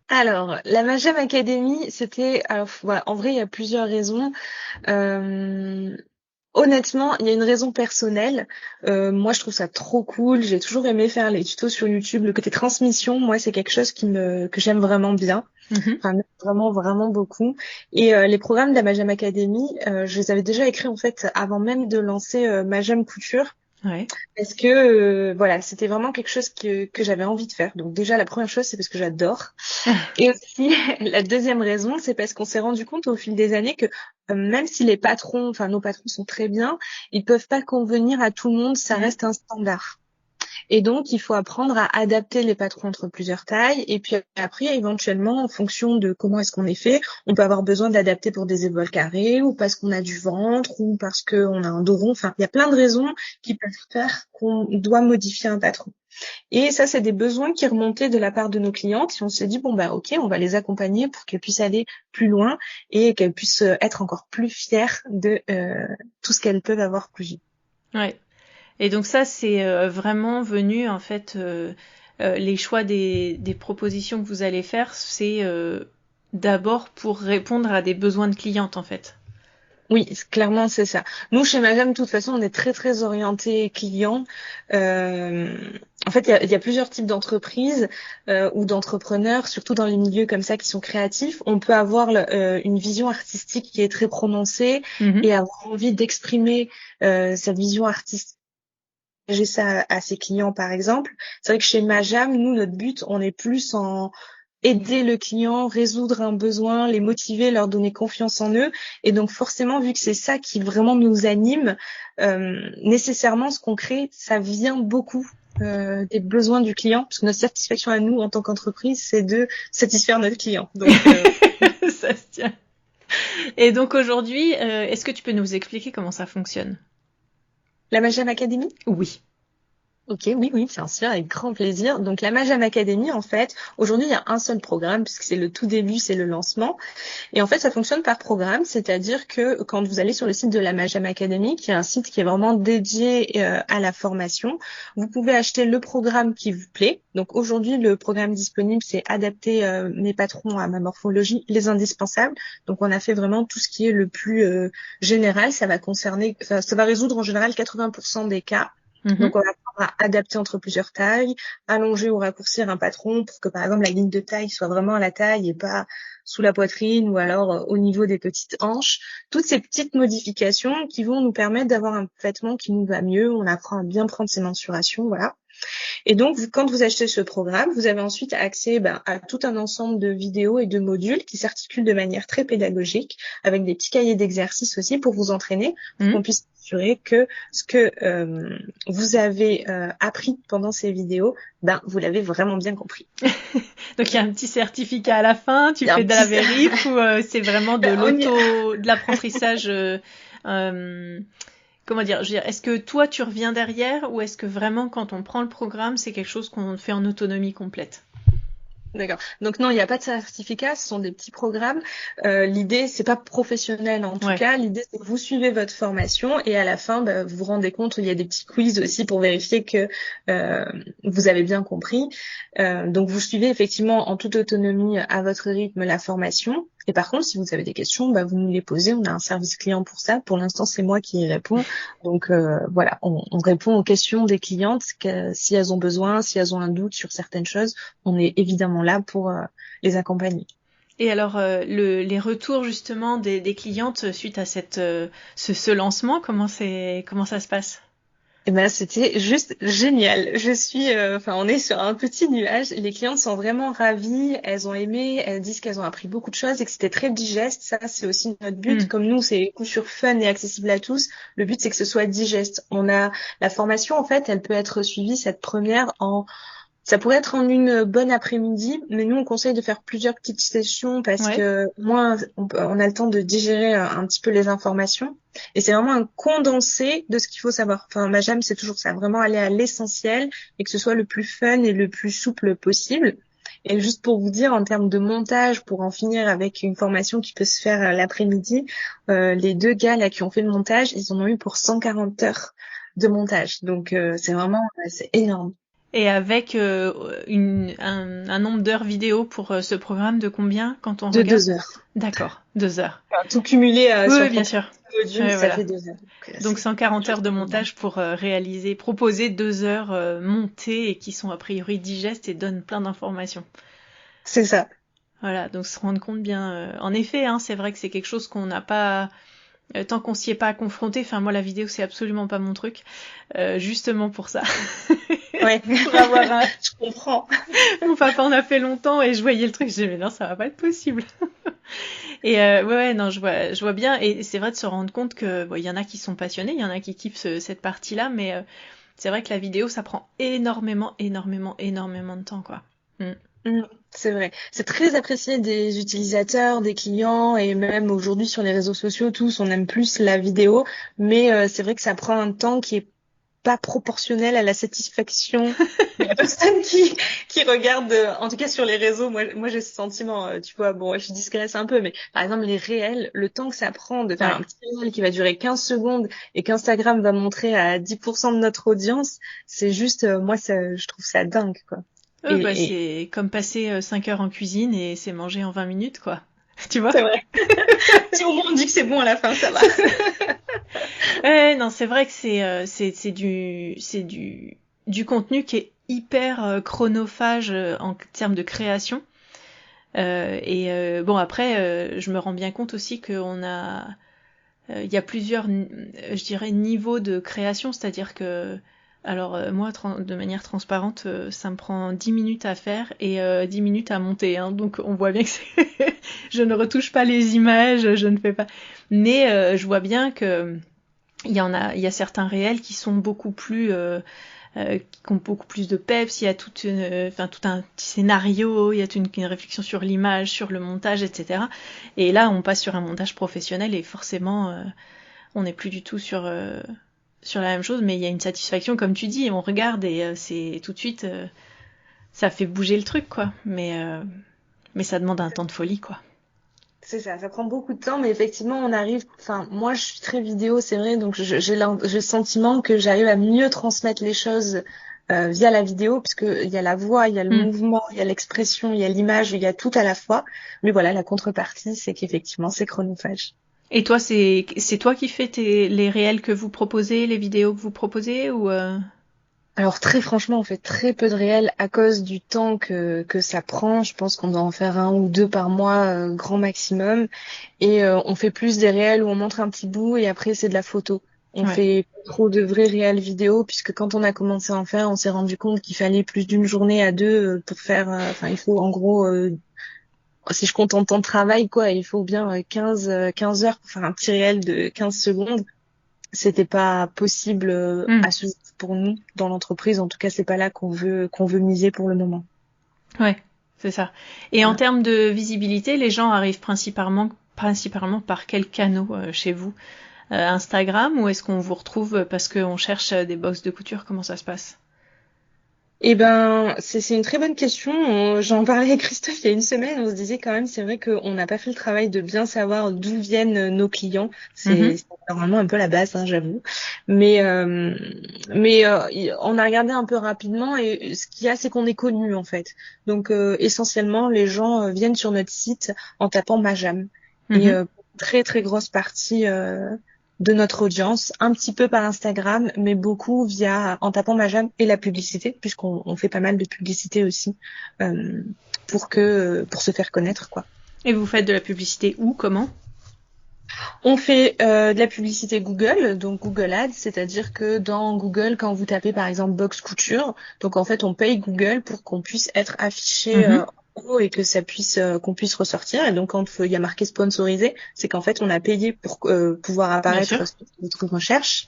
Alors, la Majam Academy, c'était, alors voilà, en vrai, il y a plusieurs raisons. Euh, Honnêtement, il y a une raison personnelle. Moi, je trouve ça trop cool. J'ai toujours aimé faire les tutos sur YouTube. Le côté transmission, moi, c'est quelque chose que j'aime vraiment bien. Enfin, vraiment, vraiment beaucoup. Et les programmes de la Majam Academy, je les avais déjà écrits en fait avant même de lancer Majam Couture. Ouais. Parce que voilà, c'était vraiment quelque chose que j'avais envie de faire. Donc déjà, la première chose, c'est parce que j'adore. Et aussi, la deuxième raison, c'est parce qu'on s'est rendu compte au fil des années que même si les patrons, enfin nos patrons sont très bien, ils peuvent pas convenir à tout le monde, ça reste un standard. Et donc, il faut apprendre à adapter les patrons entre plusieurs tailles. Et puis après, éventuellement, en fonction de comment est-ce qu'on est fait, on peut avoir besoin d'adapter pour des épaules carrées ou parce qu'on a du ventre ou parce qu'on a un dos rond. Enfin, il y a plein de raisons qui peuvent faire qu'on doit modifier un patron. Et ça, c'est des besoins qui remontaient de la part de nos clientes. Et on s'est dit, bon, bah, ok, on va les accompagner pour qu'elles puissent aller plus loin et qu'elles puissent être encore plus fières de tout ce qu'elles peuvent avoir plus vite. Ouais. Et donc ça, c'est vraiment venu, en fait, les choix des propositions que vous allez faire, c'est d'abord pour répondre à des besoins de clientes, en fait. Oui, clairement, c'est ça. Nous, chez Magam, de toute façon, on est très, très orienté client. En fait, il y a plusieurs types d'entreprises ou d'entrepreneurs, surtout dans les milieux comme ça qui sont créatifs. On peut avoir une vision artistique qui est très prononcée et avoir envie d'exprimer cette vision artistique. J'ai ça à ses clients, par exemple. C'est vrai que chez Majam, nous, notre but, on est plus en aider le client, résoudre un besoin, les motiver, leur donner confiance en eux. Et donc forcément, vu que c'est ça qui vraiment nous anime, nécessairement, ce qu'on crée, ça vient beaucoup des besoins du client, parce que notre satisfaction à nous, en tant qu'entreprise, c'est de satisfaire notre client. Donc, ça se tient. Et donc aujourd'hui, est-ce que tu peux nous expliquer comment ça fonctionne? La Majam Academy? Oui. Ok, oui, bien sûr, avec grand plaisir. Donc la Majam Academy, en fait, aujourd'hui, il y a un seul programme, puisque c'est le tout début, c'est le lancement. Et en fait, ça fonctionne par programme, c'est-à-dire que quand vous allez sur le site de la Majam Academy, qui est un site qui est vraiment dédié à la formation, vous pouvez acheter le programme qui vous plaît. Donc aujourd'hui, le programme disponible, c'est adapter mes patrons à ma morphologie, les indispensables. Donc on a fait vraiment tout ce qui est le plus général. Ça va concerner, ça va résoudre en général 80% des cas. Donc, on va apprendre à adapter entre plusieurs tailles, allonger ou raccourcir un patron pour que, par exemple, la ligne de taille soit vraiment à la taille et pas sous la poitrine ou alors au niveau des petites hanches. Toutes ces petites modifications qui vont nous permettre d'avoir un vêtement qui nous va mieux. On apprend à bien prendre ses mensurations, voilà. Et donc, quand vous achetez ce programme, vous avez ensuite accès à tout un ensemble de vidéos et de modules qui s'articulent de manière très pédagogique, avec des petits cahiers d'exercices aussi pour vous entraîner, pour qu'on puisse s'assurer que ce que vous avez appris pendant ces vidéos, vous l'avez vraiment bien compris. Donc il y a un petit certificat à la fin, tu fais de la vérif ou c'est vraiment de l'apprentissage comment dire, je veux dire, est-ce que toi tu reviens derrière ou est-ce que vraiment quand on prend le programme, c'est quelque chose qu'on fait en autonomie complète? D'accord. Donc non, il n'y a pas de certificat, ce sont des petits programmes. L'idée, c'est pas professionnel en tout cas. L'idée, c'est que vous suivez votre formation et à la fin, vous vous rendez compte, il y a des petits quiz aussi pour vérifier que vous avez bien compris. Donc vous suivez effectivement en toute autonomie à votre rythme la formation. Et par contre, si vous avez des questions, vous nous les posez. On a un service client pour ça. Pour l'instant, c'est moi qui y réponds. Donc voilà, on répond aux questions des clientes si elles ont besoin, si elles ont un doute sur certaines choses. On est évidemment là pour les accompagner. Et alors, les retours justement des clientes suite à ce lancement, comment ça se passe? C'était juste génial. On est sur un petit nuage. Les clientes sont vraiment ravies. Elles ont aimé. Elles disent qu'elles ont appris beaucoup de choses et que c'était très digeste. Ça, c'est aussi notre but. Comme nous, c'est couture fun et accessible à tous. Le but, c'est que ce soit digeste. La formation, en fait, elle peut être suivie, cette première, en Ça pourrait être en une bonne après-midi, mais nous on conseille de faire plusieurs petites sessions parce que moins on a le temps de digérer un petit peu les informations. Et c'est vraiment un condensé de ce qu'il faut savoir. Enfin, ma jam, c'est toujours ça, vraiment aller à l'essentiel et que ce soit le plus fun et le plus souple possible. Et juste pour vous dire, en termes de montage, pour en finir avec une formation qui peut se faire l'après-midi, les 2 gars là qui ont fait le montage, ils en ont eu pour 140 heures de montage. Donc c'est vraiment c'est énorme. Et avec un nombre d'heures vidéo pour ce programme de combien quand on De regarde? 2 heures. D'accord, 2 heures. Enfin, tout cumulé sur Oui, bien sûr. module, ça Voilà. fait 2 heures. Donc 140 heures de montage pour proposer 2 heures montées et qui sont a priori digestes et donnent plein d'informations. C'est ça. Voilà, donc se rendre compte bien. En effet, hein, c'est vrai que c'est quelque chose qu'on n'a pas. Tant qu'on s'y est pas confronté, enfin moi la vidéo c'est absolument pas mon truc, justement pour ça. Ouais. Pour avoir un... Je comprends. Mon papa en a fait longtemps et je voyais le truc, je disais mais non ça va pas être possible. Et ouais non je vois bien et c'est vrai de se rendre compte que bon il y en a qui sont passionnés, il y en a qui kiffent cette partie-là, mais c'est vrai que la vidéo ça prend énormément de temps quoi. C'est vrai. C'est très apprécié des utilisateurs, des clients et même aujourd'hui sur les réseaux sociaux, tous, on aime plus la vidéo. Mais c'est vrai que ça prend un temps qui est pas proportionnel à la satisfaction de la personne qui regarde, en tout cas sur les réseaux. Moi j'ai ce sentiment, tu vois, bon, je digresse un peu, mais par exemple, les réels, le temps que ça prend de faire un petit réel qui va durer 15 secondes et qu'Instagram va montrer à 10% de notre audience, c'est juste, moi, je trouve ça dingue, quoi. C'est comme passer 5 heures en cuisine et c'est manger en 20 minutes, quoi. Tu vois? C'est vrai. Si au moins on dit que c'est bon à la fin, ça va. Ouais, non, c'est vrai que c'est du contenu qui est hyper chronophage en termes de création. Bon après, je me rends bien compte aussi qu'on a, il y a plusieurs, je dirais, niveaux de création, c'est-à-dire que alors moi, de manière transparente, ça me prend 10 minutes à faire et 10 minutes à monter. Hein, donc on voit bien que je ne retouche pas les images, je ne fais pas. Mais je vois bien que il y a certains réels qui sont beaucoup plus, qui ont beaucoup plus de peps. Il y a tout un petit scénario, il y a une réflexion sur l'image, sur le montage, etc. Et là, on passe sur un montage professionnel et forcément, on n'est plus du tout sur la même chose, mais il y a une satisfaction, comme tu dis, on regarde et c'est tout de suite, ça fait bouger le truc, quoi. Mais ça demande un temps de folie, quoi. C'est ça prend beaucoup de temps, mais effectivement, on arrive, enfin, moi, je suis très vidéo, c'est vrai, donc j'ai le sentiment que j'arrive à mieux transmettre les choses via la vidéo, puisque il y a la voix, il y a le mouvement, il y a l'expression, il y a l'image, il y a tout à la fois. Mais voilà, la contrepartie, c'est qu'effectivement, c'est chronophage. Et toi, c'est toi qui fais les réels que vous proposez, les vidéos que vous proposez ou Alors très franchement, on fait très peu de réels à cause du temps que ça prend. Je pense qu'on doit en faire 1 ou 2 par mois, grand maximum. Et on fait plus des réels où on montre un petit bout et après c'est de la photo. On fait pas trop de vrais réels vidéo puisque quand on a commencé à en faire, on s'est rendu compte qu'il fallait plus d'une journée à 2 pour faire. Enfin, il faut en gros, si je compte en temps de travail, quoi, il faut bien 15 heures pour faire un petit réel de 15 secondes. C'était pas possible à ce pour nous dans l'entreprise. En tout cas, c'est pas là qu'on veut miser pour le moment. Ouais, c'est ça. Et en termes de visibilité, les gens arrivent principalement par quels canaux chez vous? Instagram ou est-ce qu'on vous retrouve parce qu'on cherche des box de couture? Comment ça se passe? Eh ben, c'est une très bonne question. J'en parlais avec Christophe il y a une semaine. On se disait quand même, c'est vrai qu'on n'a pas fait le travail de bien savoir d'où viennent nos clients. C'est normalement un peu la base, hein, j'avoue. Mais on a regardé un peu rapidement et ce qu'il y a, c'est qu'on est connu en fait. Donc essentiellement, les gens viennent sur notre site en tapant Majam. Et très très grosse partie de notre audience, un petit peu par Instagram, mais beaucoup en tapant Majam et la publicité, puisqu'on fait pas mal de publicité aussi, pour se faire connaître, quoi. Et vous faites de la publicité où, comment? On fait de la publicité Google, donc Google Ads, c'est-à-dire que dans Google, quand vous tapez par exemple box couture, donc en fait on paye Google pour qu'on puisse être affiché en haut et que ça puisse qu'on puisse ressortir. Et donc quand il y a marqué sponsorisé, c'est qu'en fait on a payé pour pouvoir apparaître sur notre recherche.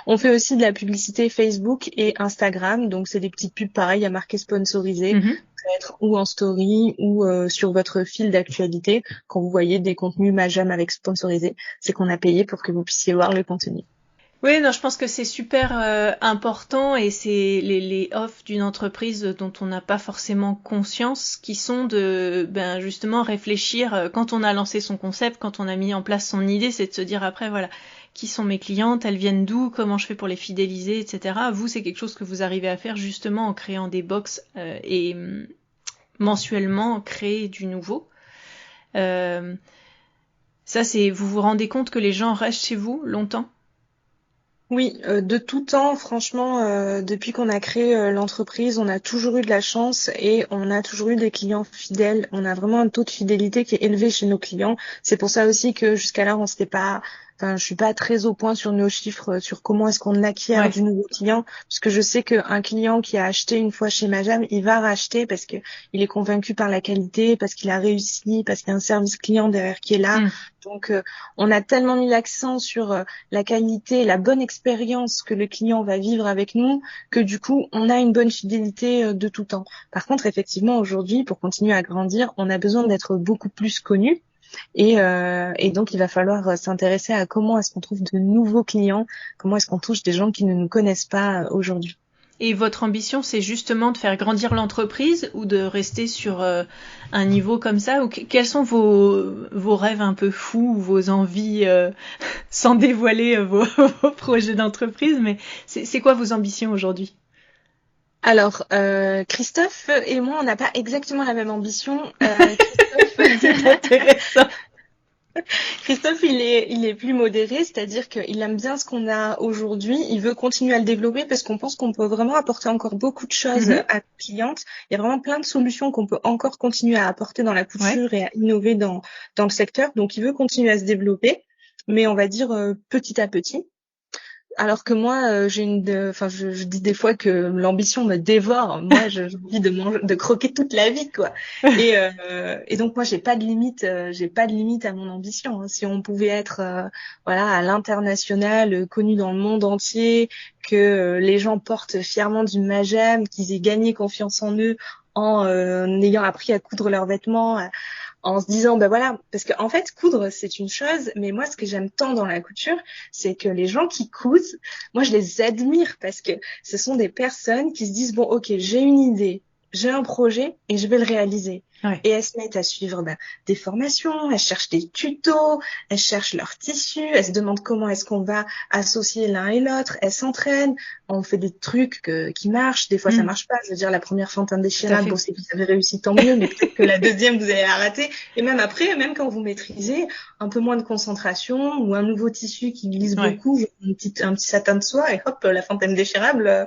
On fait aussi de la publicité Facebook et Instagram, donc c'est des petites pubs pareilles à marquer sponsorisées, ça va être ou en story ou sur votre fil d'actualité. Quand vous voyez des contenus Majam avec sponsorisé, c'est qu'on a payé pour que vous puissiez voir le contenu. Oui, non, je pense que c'est super important et c'est les offres d'une entreprise dont on n'a pas forcément conscience qui sont de justement réfléchir quand on a lancé son concept, quand on a mis en place son idée, c'est de se dire après voilà, qui sont mes clientes, elles viennent d'où, comment je fais pour les fidéliser, etc. Vous, c'est quelque chose que vous arrivez à faire justement en créant des box et mensuellement créer du nouveau. Ça, c'est vous vous rendez compte que les gens restent chez vous longtemps? Oui, de tout temps, franchement, depuis qu'on a créé l'entreprise, on a toujours eu de la chance et on a toujours eu des clients fidèles. On a vraiment un taux de fidélité qui est élevé chez nos clients. C'est pour ça aussi que jusqu'à là, je suis pas très au point sur nos chiffres, sur comment est-ce qu'on acquiert du nouveau client, parce que je sais qu'un client qui a acheté une fois chez Majam, il va racheter parce que il est convaincu par la qualité, parce qu'il a réussi, parce qu'il y a un service client derrière qui est là. Donc, on a tellement mis l'accent sur la qualité, la bonne expérience que le client va vivre avec nous, que du coup, on a une bonne fidélité de tout temps. Par contre, effectivement, aujourd'hui, pour continuer à grandir, on a besoin d'être beaucoup plus connu. Et donc, il va falloir s'intéresser à comment est-ce qu'on trouve de nouveaux clients, comment est-ce qu'on touche des gens qui ne nous connaissent pas aujourd'hui. Et votre ambition, c'est justement de faire grandir l'entreprise ou de rester sur un niveau comme ça? Ou quels sont vos rêves un peu fous ou vos envies, sans dévoiler vos projets d'entreprise, mais c'est quoi vos ambitions aujourd'hui? Alors, Christophe et moi, on n'a pas exactement la même ambition. Christophe, c'est intéressant. Christophe, il est plus modéré, c'est-à-dire qu'il aime bien ce qu'on a aujourd'hui. Il veut continuer à le développer parce qu'on pense qu'on peut vraiment apporter encore beaucoup de choses à nos clientes. Il y a vraiment plein de solutions qu'on peut encore continuer à apporter dans la couture et à innover dans le secteur. Donc, il veut continuer à se développer, mais on va dire petit à petit. Alors que moi, je dis des fois que l'ambition me dévore. Moi, j'ai envie de manger, de croquer toute la vie, quoi. Et donc moi, j'ai pas de limite à mon ambition. Hein. Si on pouvait être, à l'international, connu dans le monde entier, que les gens portent fièrement du Majam, qu'ils aient gagné confiance en eux en ayant appris à coudre leurs vêtements en se disant voilà, parce qu'en fait coudre c'est une chose, mais moi ce que j'aime tant dans la couture, c'est que les gens qui cousent, moi je les admire parce que ce sont des personnes qui se disent bon ok, j'ai une idée, j'ai un projet et je vais le réaliser. Et elles se mettent à suivre des formations, elles cherchent des tutos, elles cherchent leur tissu, elles se demandent comment est-ce qu'on va associer l'un et l'autre, elles s'entraînent, on fait des trucs qui marchent, des fois ça marche pas, je veux dire la première fente indéchirable, bon si vous avez réussi tant mieux, mais peut-être que la deuxième vous allez la rater, et même après, même quand vous maîtrisez, un peu moins de concentration ou un nouveau tissu qui glisse beaucoup, un petit satin de soie et hop, la fente indéchirable,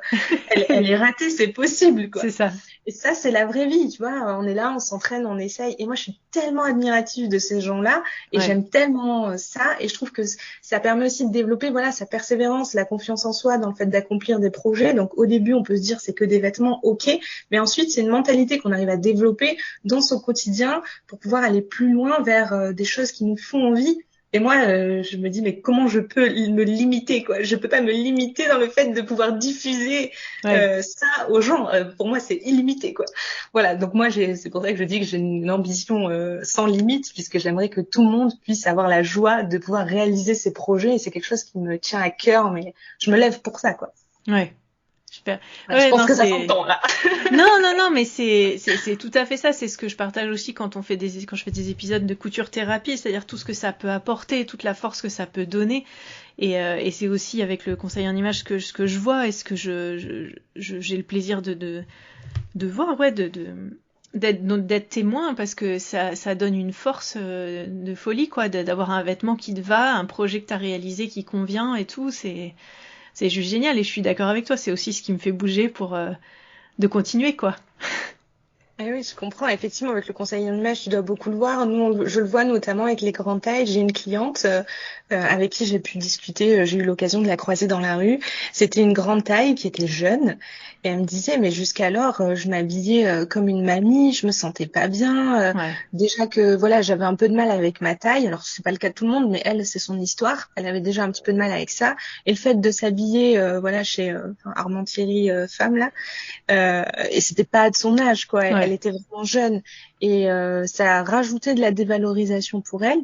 elle est ratée, c'est possible quoi. C'est ça. Et ça, c'est la vraie vie, tu vois. On est là, on s'entraîne, on essaye. Et moi, je suis tellement admirative de ces gens-là et j'aime tellement ça. Et je trouve que ça permet aussi de développer, sa persévérance, la confiance en soi dans le fait d'accomplir des projets. Donc, au début, on peut se dire c'est que des vêtements, ok. Mais ensuite, c'est une mentalité qu'on arrive à développer dans son quotidien pour pouvoir aller plus loin vers des choses qui nous font envie. Et moi, je me dis, mais comment je peux me limiter, quoi? Je peux pas me limiter dans le fait de pouvoir diffuser ça aux gens. Pour moi, c'est illimité, quoi. Voilà. Donc moi, c'est pour ça que je dis que j'ai une ambition sans limite, puisque j'aimerais que tout le monde puisse avoir la joie de pouvoir réaliser ses projets. Et c'est quelque chose qui me tient à cœur, mais je me lève pour ça, quoi. Ouais. Super. Je pense que ça s'entend là. non, mais c'est tout à fait ça. C'est ce que je partage aussi quand je fais des épisodes de couture thérapie, c'est-à-dire tout ce que ça peut apporter, toute la force que ça peut donner. Et c'est aussi avec le conseil en images ce que je vois et ce que j'ai le plaisir de voir, d'être témoin parce que ça donne une force de folie, quoi, d'avoir un vêtement qui te va, un projet que t'as réalisé qui convient et tout. C'est juste génial et je suis d'accord avec toi, c'est aussi ce qui me fait bouger pour de continuer quoi. Eh oui, je comprends. Effectivement, avec le conseil en image, tu dois beaucoup le voir. Je le vois notamment avec les grandes tailles. J'ai une cliente avec qui j'ai pu discuter. J'ai eu l'occasion de la croiser dans la rue. C'était une grande taille qui était jeune. Et elle me disait, mais jusqu'alors, je m'habillais comme une mamie. Je me sentais pas bien. Ouais, Déjà que, voilà, j'avais un peu de mal avec ma taille. Alors, c'est pas le cas de tout le monde, mais elle, c'est son histoire. Elle avait déjà un petit peu de mal avec ça. Et le fait de s'habiller, voilà, chez Armand Thierry Femme, là, et c'était pas de son âge, quoi. Elle ouais, était vraiment jeune et ça a rajouté de la dévalorisation pour elle.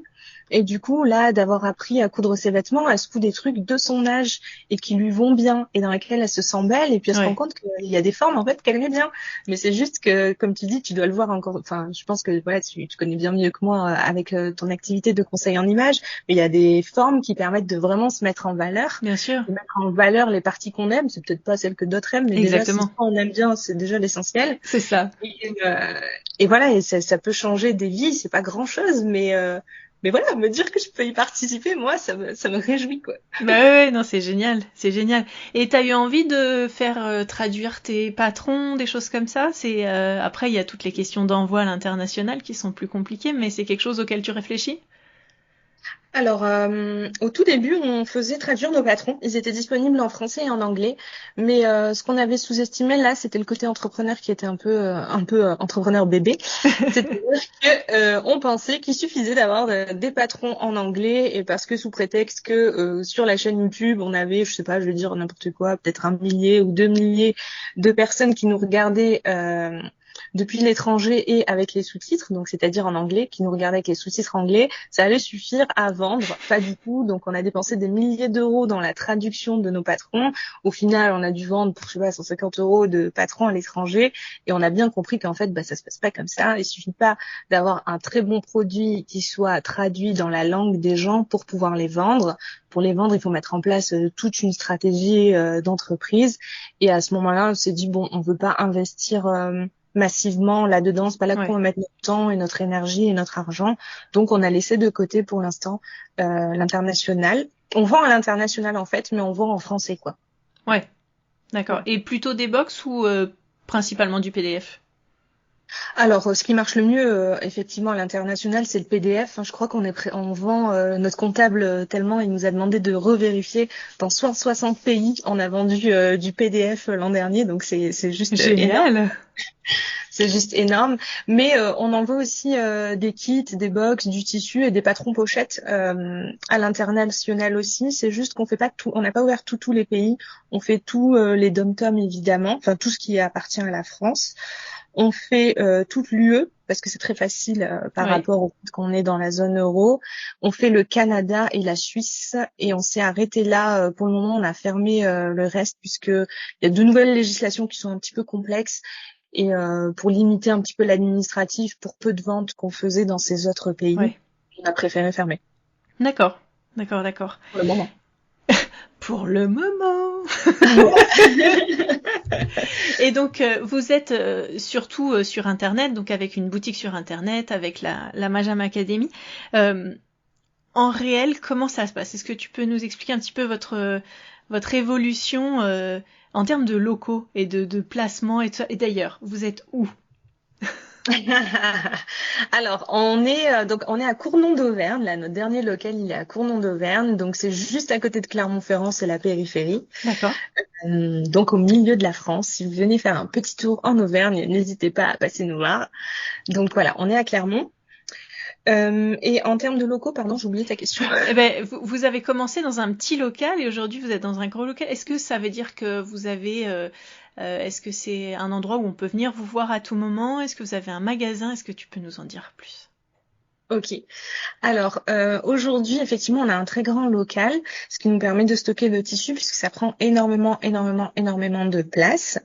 Et du coup, là, d'avoir appris à coudre ses vêtements, elle se coud des trucs de son âge et qui lui vont bien et dans lesquels elle se sent belle. Et puis elle se rend ouais. compte qu'il y a des formes en fait qu'elle met bien. Mais c'est juste que, comme tu dis, tu dois le voir encore. Enfin, je pense que voilà, tu connais bien mieux que moi avec ton activité de conseil en image. Mais il y a des formes qui permettent de vraiment se mettre en valeur Bien sûr, de mettre en valeur les parties qu'on aime. C'est peut-être pas celles que d'autres aiment, mais déjà, si exactement. on aime bien, c'est déjà l'essentiel. C'est ça. Et voilà, et ça peut changer des vies. C'est pas grand-chose, mais voilà, me dire que je peux y participer, moi, ça me réjouit, quoi. Bah ouais, ouais, non, c'est génial, c'est génial. Et t'as eu envie de faire traduire tes patrons, des choses comme ça? C'est après il y a toutes les questions d'envoi à l'international qui sont plus compliquées, mais c'est quelque chose auquel tu réfléchis? Alors, au tout début, on faisait traduire nos patrons. Ils étaient disponibles en français et en anglais. Mais ce qu'on avait sous-estimé là, c'était le côté entrepreneur qui était un peu entrepreneur bébé. C'est-à-dire que on pensait qu'il suffisait d'avoir des patrons en anglais et parce que sous prétexte que sur la chaîne YouTube, on avait, je sais pas, je vais dire n'importe quoi, peut-être 1 millier ou 2 milliers de personnes qui nous regardaient. Depuis l'étranger et avec les sous-titres, donc c'est-à-dire en anglais, qui nous regardaient avec les sous-titres anglais, ça allait suffire à vendre. Pas du tout. Donc on a dépensé des milliers d'euros dans la traduction de nos patrons. Au final, on a dû vendre pour, je sais pas, 150 euros de patrons à l'étranger. Et on a bien compris qu'en fait, bah, ça se passe pas comme ça. Il suffit pas d'avoir un très bon produit qui soit traduit dans la langue des gens pour pouvoir les vendre. Pour les vendre, il faut mettre en place toute une stratégie d'entreprise. Et à ce moment-là, on s'est dit, bon, on veut pas investir massivement là-dedans. C'est pas là qu'on Ouais. va mettre notre temps et notre énergie et notre argent. Donc, on a laissé de côté pour l'instant l'international. On vend à l'international en fait, mais on vend en français, quoi. Ouais, d'accord. Voilà. Et plutôt des box ou principalement du PDF? Alors, ce qui marche le mieux, effectivement, à l'international, c'est le PDF. Hein. Je crois on vend notre comptable tellement il nous a demandé de revérifier dans 60 pays. On a vendu du PDF l'an dernier, donc c'est juste énorme. Génial. C'est juste énorme. Mais on en veut aussi des kits, des box, du tissu et des patrons pochettes à l'international aussi. C'est juste qu'on fait pas tout, on n'a pas ouvert tous les pays. On fait tous les dom-toms évidemment, enfin tout ce qui appartient à la France. On fait toute l'UE parce que c'est très facile par Oui. rapport au fait qu'on est dans la zone euro. On fait le Canada et la Suisse et on s'est arrêté là. Pour le moment, on a fermé le reste puisque il y a de nouvelles législations qui sont un petit peu complexes et pour limiter un petit peu l'administratif pour peu de ventes qu'on faisait dans ces autres pays, Ouais. on a préféré fermer D'accord. D'accord, d'accord. pour le moment. Pour le moment. Voilà. Et donc, vous êtes surtout sur Internet, donc avec une boutique sur Internet, avec la Majam Academy. Euh, En réel, comment ça se passe? Est-ce que tu peux nous expliquer un petit peu votre évolution en termes de locaux et de placement et, et d'ailleurs, vous êtes où? Alors, on est à Cournon d'Auvergne. Là, notre dernier local, il est à Cournon d'Auvergne. Donc, c'est juste à côté de Clermont-Ferrand, c'est la périphérie. D'accord. Donc, au milieu de la France. Si vous venez faire un petit tour en Auvergne, n'hésitez pas à passer nous voir. Donc, voilà, on est à Clermont. Et en termes de locaux, pardon, j'ai oublié ta question. Eh ben, vous avez commencé dans un petit local et aujourd'hui vous êtes dans un gros local. Est-ce que ça veut dire que vous avez, est-ce que c'est un endroit où on peut venir vous voir à tout moment? Est-ce que vous avez un magasin? Est-ce que tu peux nous en dire plus? Ok. Alors aujourd'hui, effectivement, on a un très grand local, ce qui nous permet de stocker le tissu puisque ça prend énormément de place.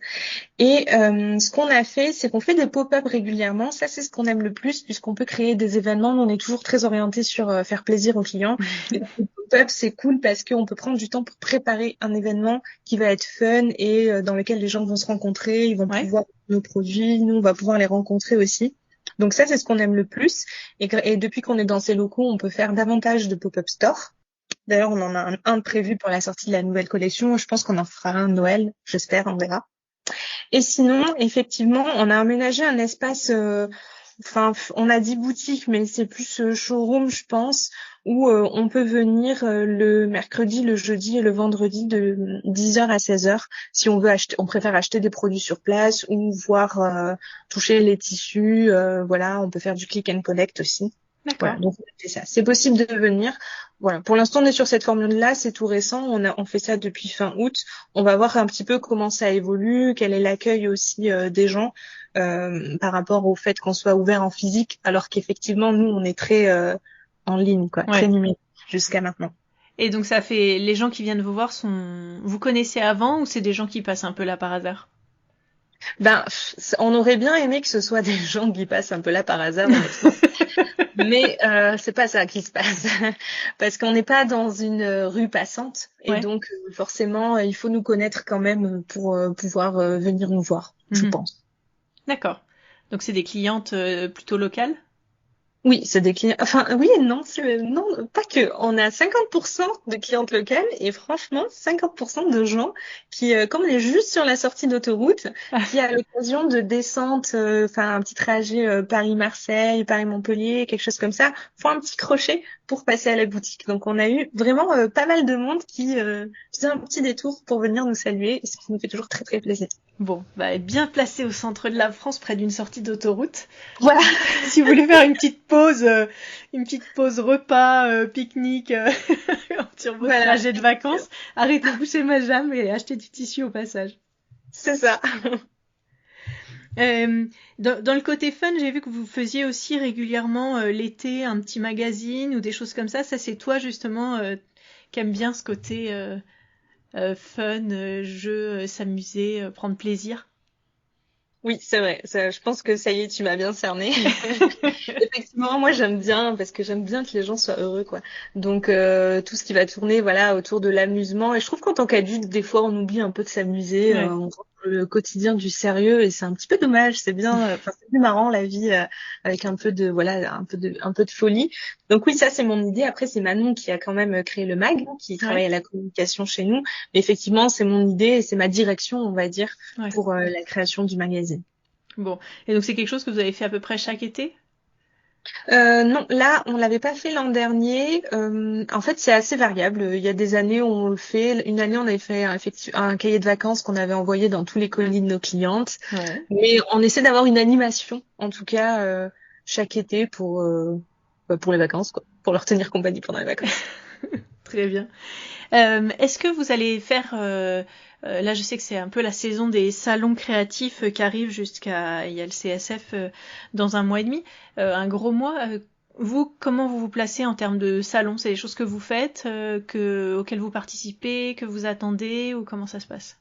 Et ce qu'on a fait, c'est qu'on fait des pop-up régulièrement. Ça, c'est ce qu'on aime le plus puisqu'on peut créer des événements. On est toujours très orienté sur faire plaisir aux clients. Et donc, les pop-up, c'est cool parce qu'on peut prendre du temps pour préparer un événement qui va être fun et dans lequel les gens vont se rencontrer, ils vont Ouais. pouvoir nos produits, nous, on va pouvoir les rencontrer aussi. Donc ça, c'est ce qu'on aime le plus. Et depuis qu'on est dans ces locaux, on peut faire davantage de pop-up stores. D'ailleurs, on en a un de prévu pour la sortie de la nouvelle collection. Je pense qu'on en fera un Noël, j'espère, on verra. Et sinon, effectivement, on a aménagé un espace, on a dit boutique, mais c'est plus showroom, je pense, où on peut venir le mercredi, le jeudi et le vendredi de 10h à 16h. Si on veut acheter, on préfère acheter des produits sur place ou voir toucher les tissus. Voilà, on peut faire du click and collect aussi. D'accord. Voilà, donc c'est ça. C'est possible de venir. Voilà. Pour l'instant, on est sur cette formule-là. C'est tout récent. On fait ça depuis fin août. On va voir un petit peu comment ça évolue, quel est l'accueil aussi des gens par rapport au fait qu'on soit ouvert en physique, alors qu'effectivement, nous, on est très en ligne, quoi, très numérique jusqu'à maintenant. Et donc ça fait, les gens qui viennent vous voir vous connaissez avant ou c'est des gens qui passent un peu là par hasard? Ben, on aurait bien aimé que ce soit des gens qui passent un peu là par hasard, honnêtement. Mais c'est pas ça qui se passe parce qu'on n'est pas dans une rue passante et donc forcément il faut nous connaître quand même pour pouvoir venir nous voir, je pense. D'accord. Donc c'est des clientes plutôt locales? Oui, c'est des clients. Enfin, oui et non, non, pas que. On a 50% de clientes locales et franchement, 50% de gens qui, comme on est juste sur la sortie d'autoroute, qui à l'occasion de descente, un petit trajet Paris-Marseille, Paris-Montpellier, quelque chose comme ça, font un petit crochet pour passer à la boutique. Donc on a eu vraiment pas mal de monde qui faisait un petit détour pour venir nous saluer, ce qui nous fait toujours très très plaisir. Bon, bien placé au centre de la France, près d'une sortie d'autoroute. Voilà. Si vous voulez faire une petite pause repas, pique-nique sur votre trajet de vacances, arrêtez-vous chez Majam et achetez du tissu au passage. C'est ça. Dans le côté fun, j'ai vu que vous faisiez aussi régulièrement l'été un petit magazine ou des choses comme ça. Ça, c'est toi justement qui aime bien ce côté fun, jeu, s'amuser, prendre plaisir. Oui, c'est vrai. Ça, je pense que ça y est, tu m'as bien cerné. Effectivement, moi j'aime bien parce que j'aime bien que les gens soient heureux, quoi. Donc tout ce qui va tourner, voilà, autour de l'amusement. Et je trouve qu'en tant qu'adulte, des fois, on oublie un peu de s'amuser. On prend le quotidien du sérieux et c'est un petit peu dommage. C'est bien, c'est plus marrant la vie avec un peu de, voilà, un peu de folie. Donc oui, ça c'est mon idée. Après, c'est Manon qui a quand même créé le mag, qui travaille à la communication chez nous. Mais effectivement, c'est mon idée et c'est ma direction, on va dire, pour la création du magazine. Bon, et donc c'est quelque chose que vous avez fait à peu près chaque été? Non, là, on l'avait pas fait l'an dernier. En fait, c'est assez variable. Il y a des années où on le fait. Une année, on avait fait un cahier de vacances qu'on avait envoyé dans tous les colis de nos clientes. Mais on essaie d'avoir une animation, en tout cas, chaque été pour les vacances, quoi, pour leur tenir compagnie pendant les vacances. Très bien. Est-ce que vous allez faire là, je sais que c'est un peu la saison des salons créatifs qui arrive il y a le CSF dans un mois et demi, un gros mois. Vous, comment vous vous placez en termes de salons? C'est des choses que vous faites, auxquelles vous participez, que vous attendez, ou comment ça se passe?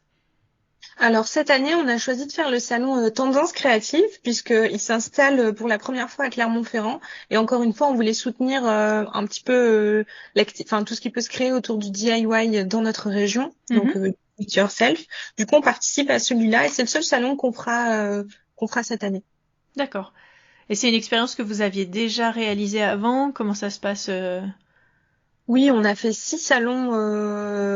Alors cette année, on a choisi de faire le salon Tendance Créative puisqu'il s'installe pour la première fois à Clermont-Ferrand. Et encore une fois, on voulait soutenir un petit peu tout ce qui peut se créer autour du DIY dans notre région, donc do it yourself. Du coup, on participe à celui-là et c'est le seul salon qu'on fera cette année. D'accord. Et c'est une expérience que vous aviez déjà réalisée avant? Comment ça se passe Oui, on a fait 6 salons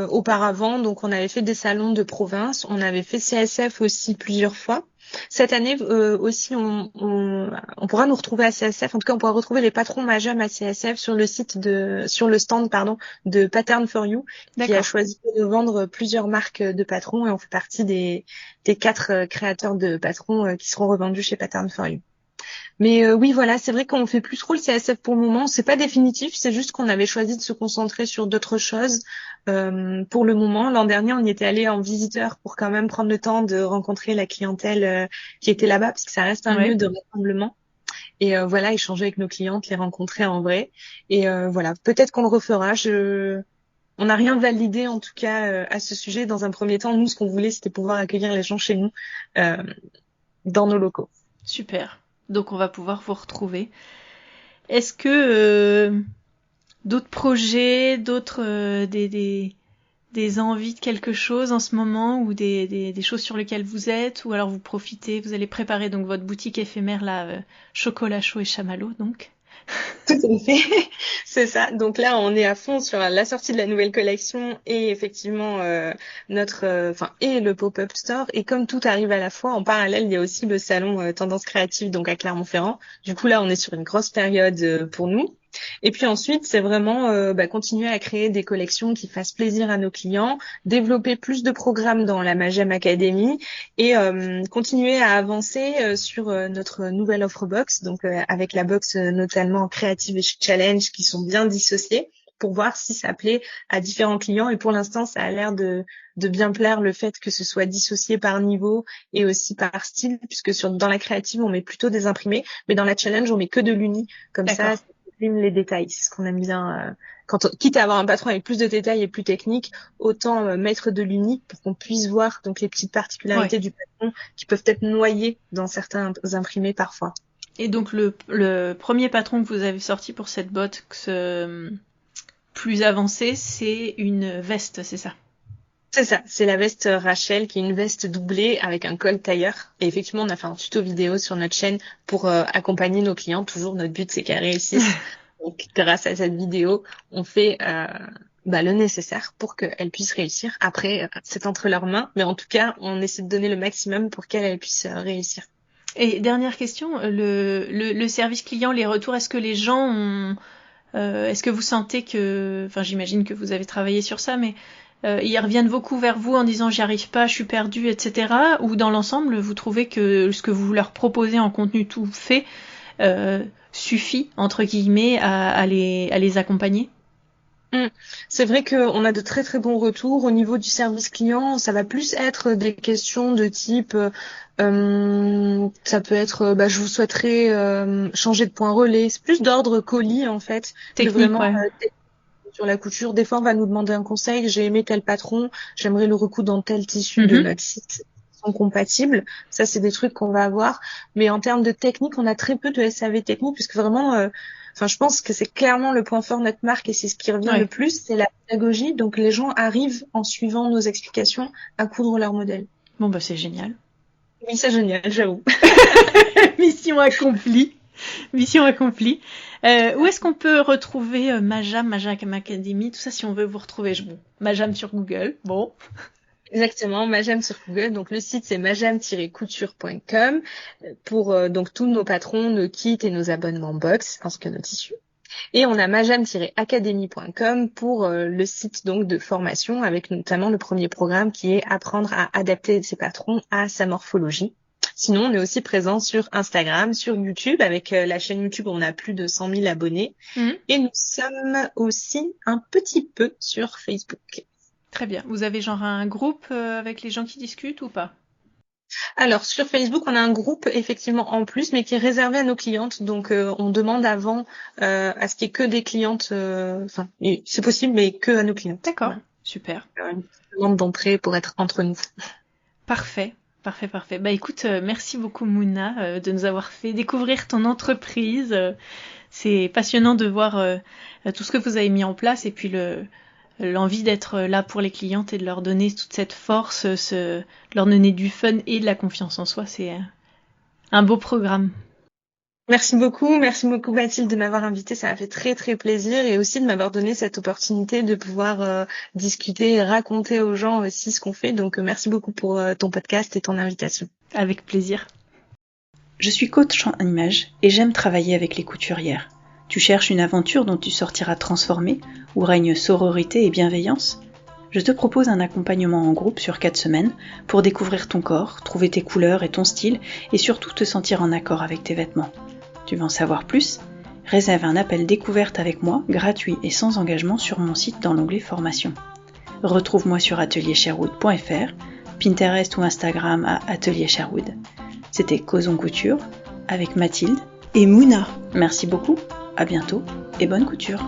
auparavant, donc on avait fait des salons de province, on avait fait CSF aussi plusieurs fois. Cette année aussi, on pourra nous retrouver à CSF. En tout cas, on pourra retrouver les patrons Majam à CSF sur le stand de Pattern for You, qui a choisi de vendre plusieurs marques de patrons et on fait partie des 4 créateurs de patrons qui seront revendus chez Pattern for You. Mais oui, voilà, c'est vrai qu'on fait plus trop le CSF pour le moment. C'est pas définitif, c'est juste qu'on avait choisi de se concentrer sur d'autres choses pour le moment. L'an dernier, on y était allé en visiteur pour quand même prendre le temps de rencontrer la clientèle qui était là-bas, parce que ça reste un lieu de rassemblement. Et voilà, échanger avec nos clientes, les rencontrer en vrai. Et voilà, peut-être qu'on le refera. On n'a rien validé en tout cas à ce sujet. Dans un premier temps, nous, ce qu'on voulait, c'était pouvoir accueillir les gens chez nous dans nos locaux. Super. Donc on va pouvoir vous retrouver. Est-ce que d'autres projets, des envies de quelque chose en ce moment, ou des choses sur lesquelles vous êtes, ou alors vous profitez, vous allez préparer donc votre boutique éphémère là, chocolat chaud et chamallow donc. Tout à fait, c'est ça. Donc là, on est à fond sur la sortie de la nouvelle collection et effectivement et le pop-up store. Et comme tout arrive à la fois, en parallèle, il y a aussi le salon Tendance Créative donc à Clermont-Ferrand. Du coup là, on est sur une grosse période pour nous. Et puis ensuite, c'est vraiment continuer à créer des collections qui fassent plaisir à nos clients, développer plus de programmes dans la Magem Academy et continuer à avancer sur notre nouvelle offre box, donc avec la box notamment Creative et Challenge qui sont bien dissociées pour voir si ça plaît à différents clients. Et pour l'instant, ça a l'air de bien plaire le fait que ce soit dissocié par niveau et aussi par style, puisque dans la Creative, on met plutôt des imprimés, mais dans la Challenge, on met que de l'uni. Comme ça exprime les détails. C'est ce qu'on aime bien. Quitte à avoir un patron avec plus de détails et plus technique, autant mettre de l'uni pour qu'on puisse voir donc les petites particularités du patron qui peuvent être noyées dans certains imprimés parfois. Et donc le premier patron que vous avez sorti pour cette box plus avancée, c'est une veste, c'est ça? C'est ça, c'est la veste Rachel qui est une veste doublée avec un col tailleur. Et effectivement, on a fait un tuto vidéo sur notre chaîne pour accompagner nos clients. Toujours, notre but, c'est qu'elles réussissent. Donc, grâce à cette vidéo, on fait le nécessaire pour qu'elles puissent réussir. Après, c'est entre leurs mains, mais en tout cas, on essaie de donner le maximum pour qu'elles puissent réussir. Et dernière question, le service client, les retours, est-ce que les gens ont... est-ce que vous sentez que... Enfin, j'imagine que vous avez travaillé sur ça, mais ils reviennent beaucoup vers vous en disant j'y arrive pas, je suis perdu, etc. Ou dans l'ensemble, vous trouvez que ce que vous leur proposez en contenu tout fait suffit, entre guillemets, à les accompagner? C'est vrai qu'on a de très très bons retours. Au niveau du service client, ça va plus être des questions de type ça peut être je vous souhaiterais changer de point relais. C'est plus d'ordre colis en fait. Technique, Sur la couture. Des fois on va nous demander un conseil, j'ai aimé tel patron, j'aimerais le recoudre dans tel tissu de notre site. Sont compatibles. Ça, c'est des trucs qu'on va avoir. Mais en termes de technique, on a très peu de SAV technique puisque vraiment, je pense que c'est clairement le point fort de notre marque et c'est ce qui revient le plus, c'est la pédagogie. Donc, les gens arrivent en suivant nos explications à coudre leur modèle. Bon, c'est génial. Oui, c'est génial, j'avoue. Mission accomplie. Mission accomplie. Où est-ce qu'on peut retrouver Magem Academy, tout ça si on veut vous retrouver? Magem sur Google, bon. Exactement, Magem sur Google. Donc le site c'est magem-couture.com pour donc tous nos patrons, nos kits et nos abonnements box ainsi que nos tissus. Et on a magem-academy.com pour le site donc de formation avec notamment le premier programme qui est apprendre à adapter ses patrons à sa morphologie. Sinon, on est aussi présent sur Instagram, sur YouTube. Avec la chaîne YouTube, on a plus de 100 000 abonnés. Et nous sommes aussi un petit peu sur Facebook. Très bien. Vous avez genre un groupe avec les gens qui discutent ou pas? Alors, sur Facebook, on a un groupe effectivement en plus, mais qui est réservé à nos clientes. Donc, on demande avant à ce qu'il y ait que des clientes. C'est possible, mais que à nos clientes. D'accord, super. Une demande d'entrée pour être entre nous. Parfait. Bah écoute, merci beaucoup Mouna de nous avoir fait découvrir ton entreprise. C'est passionnant de voir tout ce que vous avez mis en place et puis l'envie d'être là pour les clientes et de leur donner toute cette force, de leur donner du fun et de la confiance en soi. C'est un beau programme. Merci beaucoup Mathilde de m'avoir invitée, ça m'a fait très très plaisir et aussi de m'avoir donné cette opportunité de pouvoir discuter et raconter aux gens aussi ce qu'on fait. Donc merci beaucoup pour ton podcast et ton invitation. Avec plaisir. Je suis coach en image et j'aime travailler avec les couturières. Tu cherches une aventure dont tu sortiras transformée, où règne sororité et bienveillance? Je te propose un accompagnement en groupe sur 4 semaines pour découvrir ton corps, trouver tes couleurs et ton style et surtout te sentir en accord avec tes vêtements. Tu veux en savoir plus? Réserve un appel découverte avec moi, gratuit et sans engagement sur mon site dans l'onglet formation. Retrouve-moi sur ateliersherwood.fr, Pinterest ou Instagram à Atelier Sherwood. C'était Causons Couture avec Mathilde et Mouna. Merci beaucoup, à bientôt et bonne couture.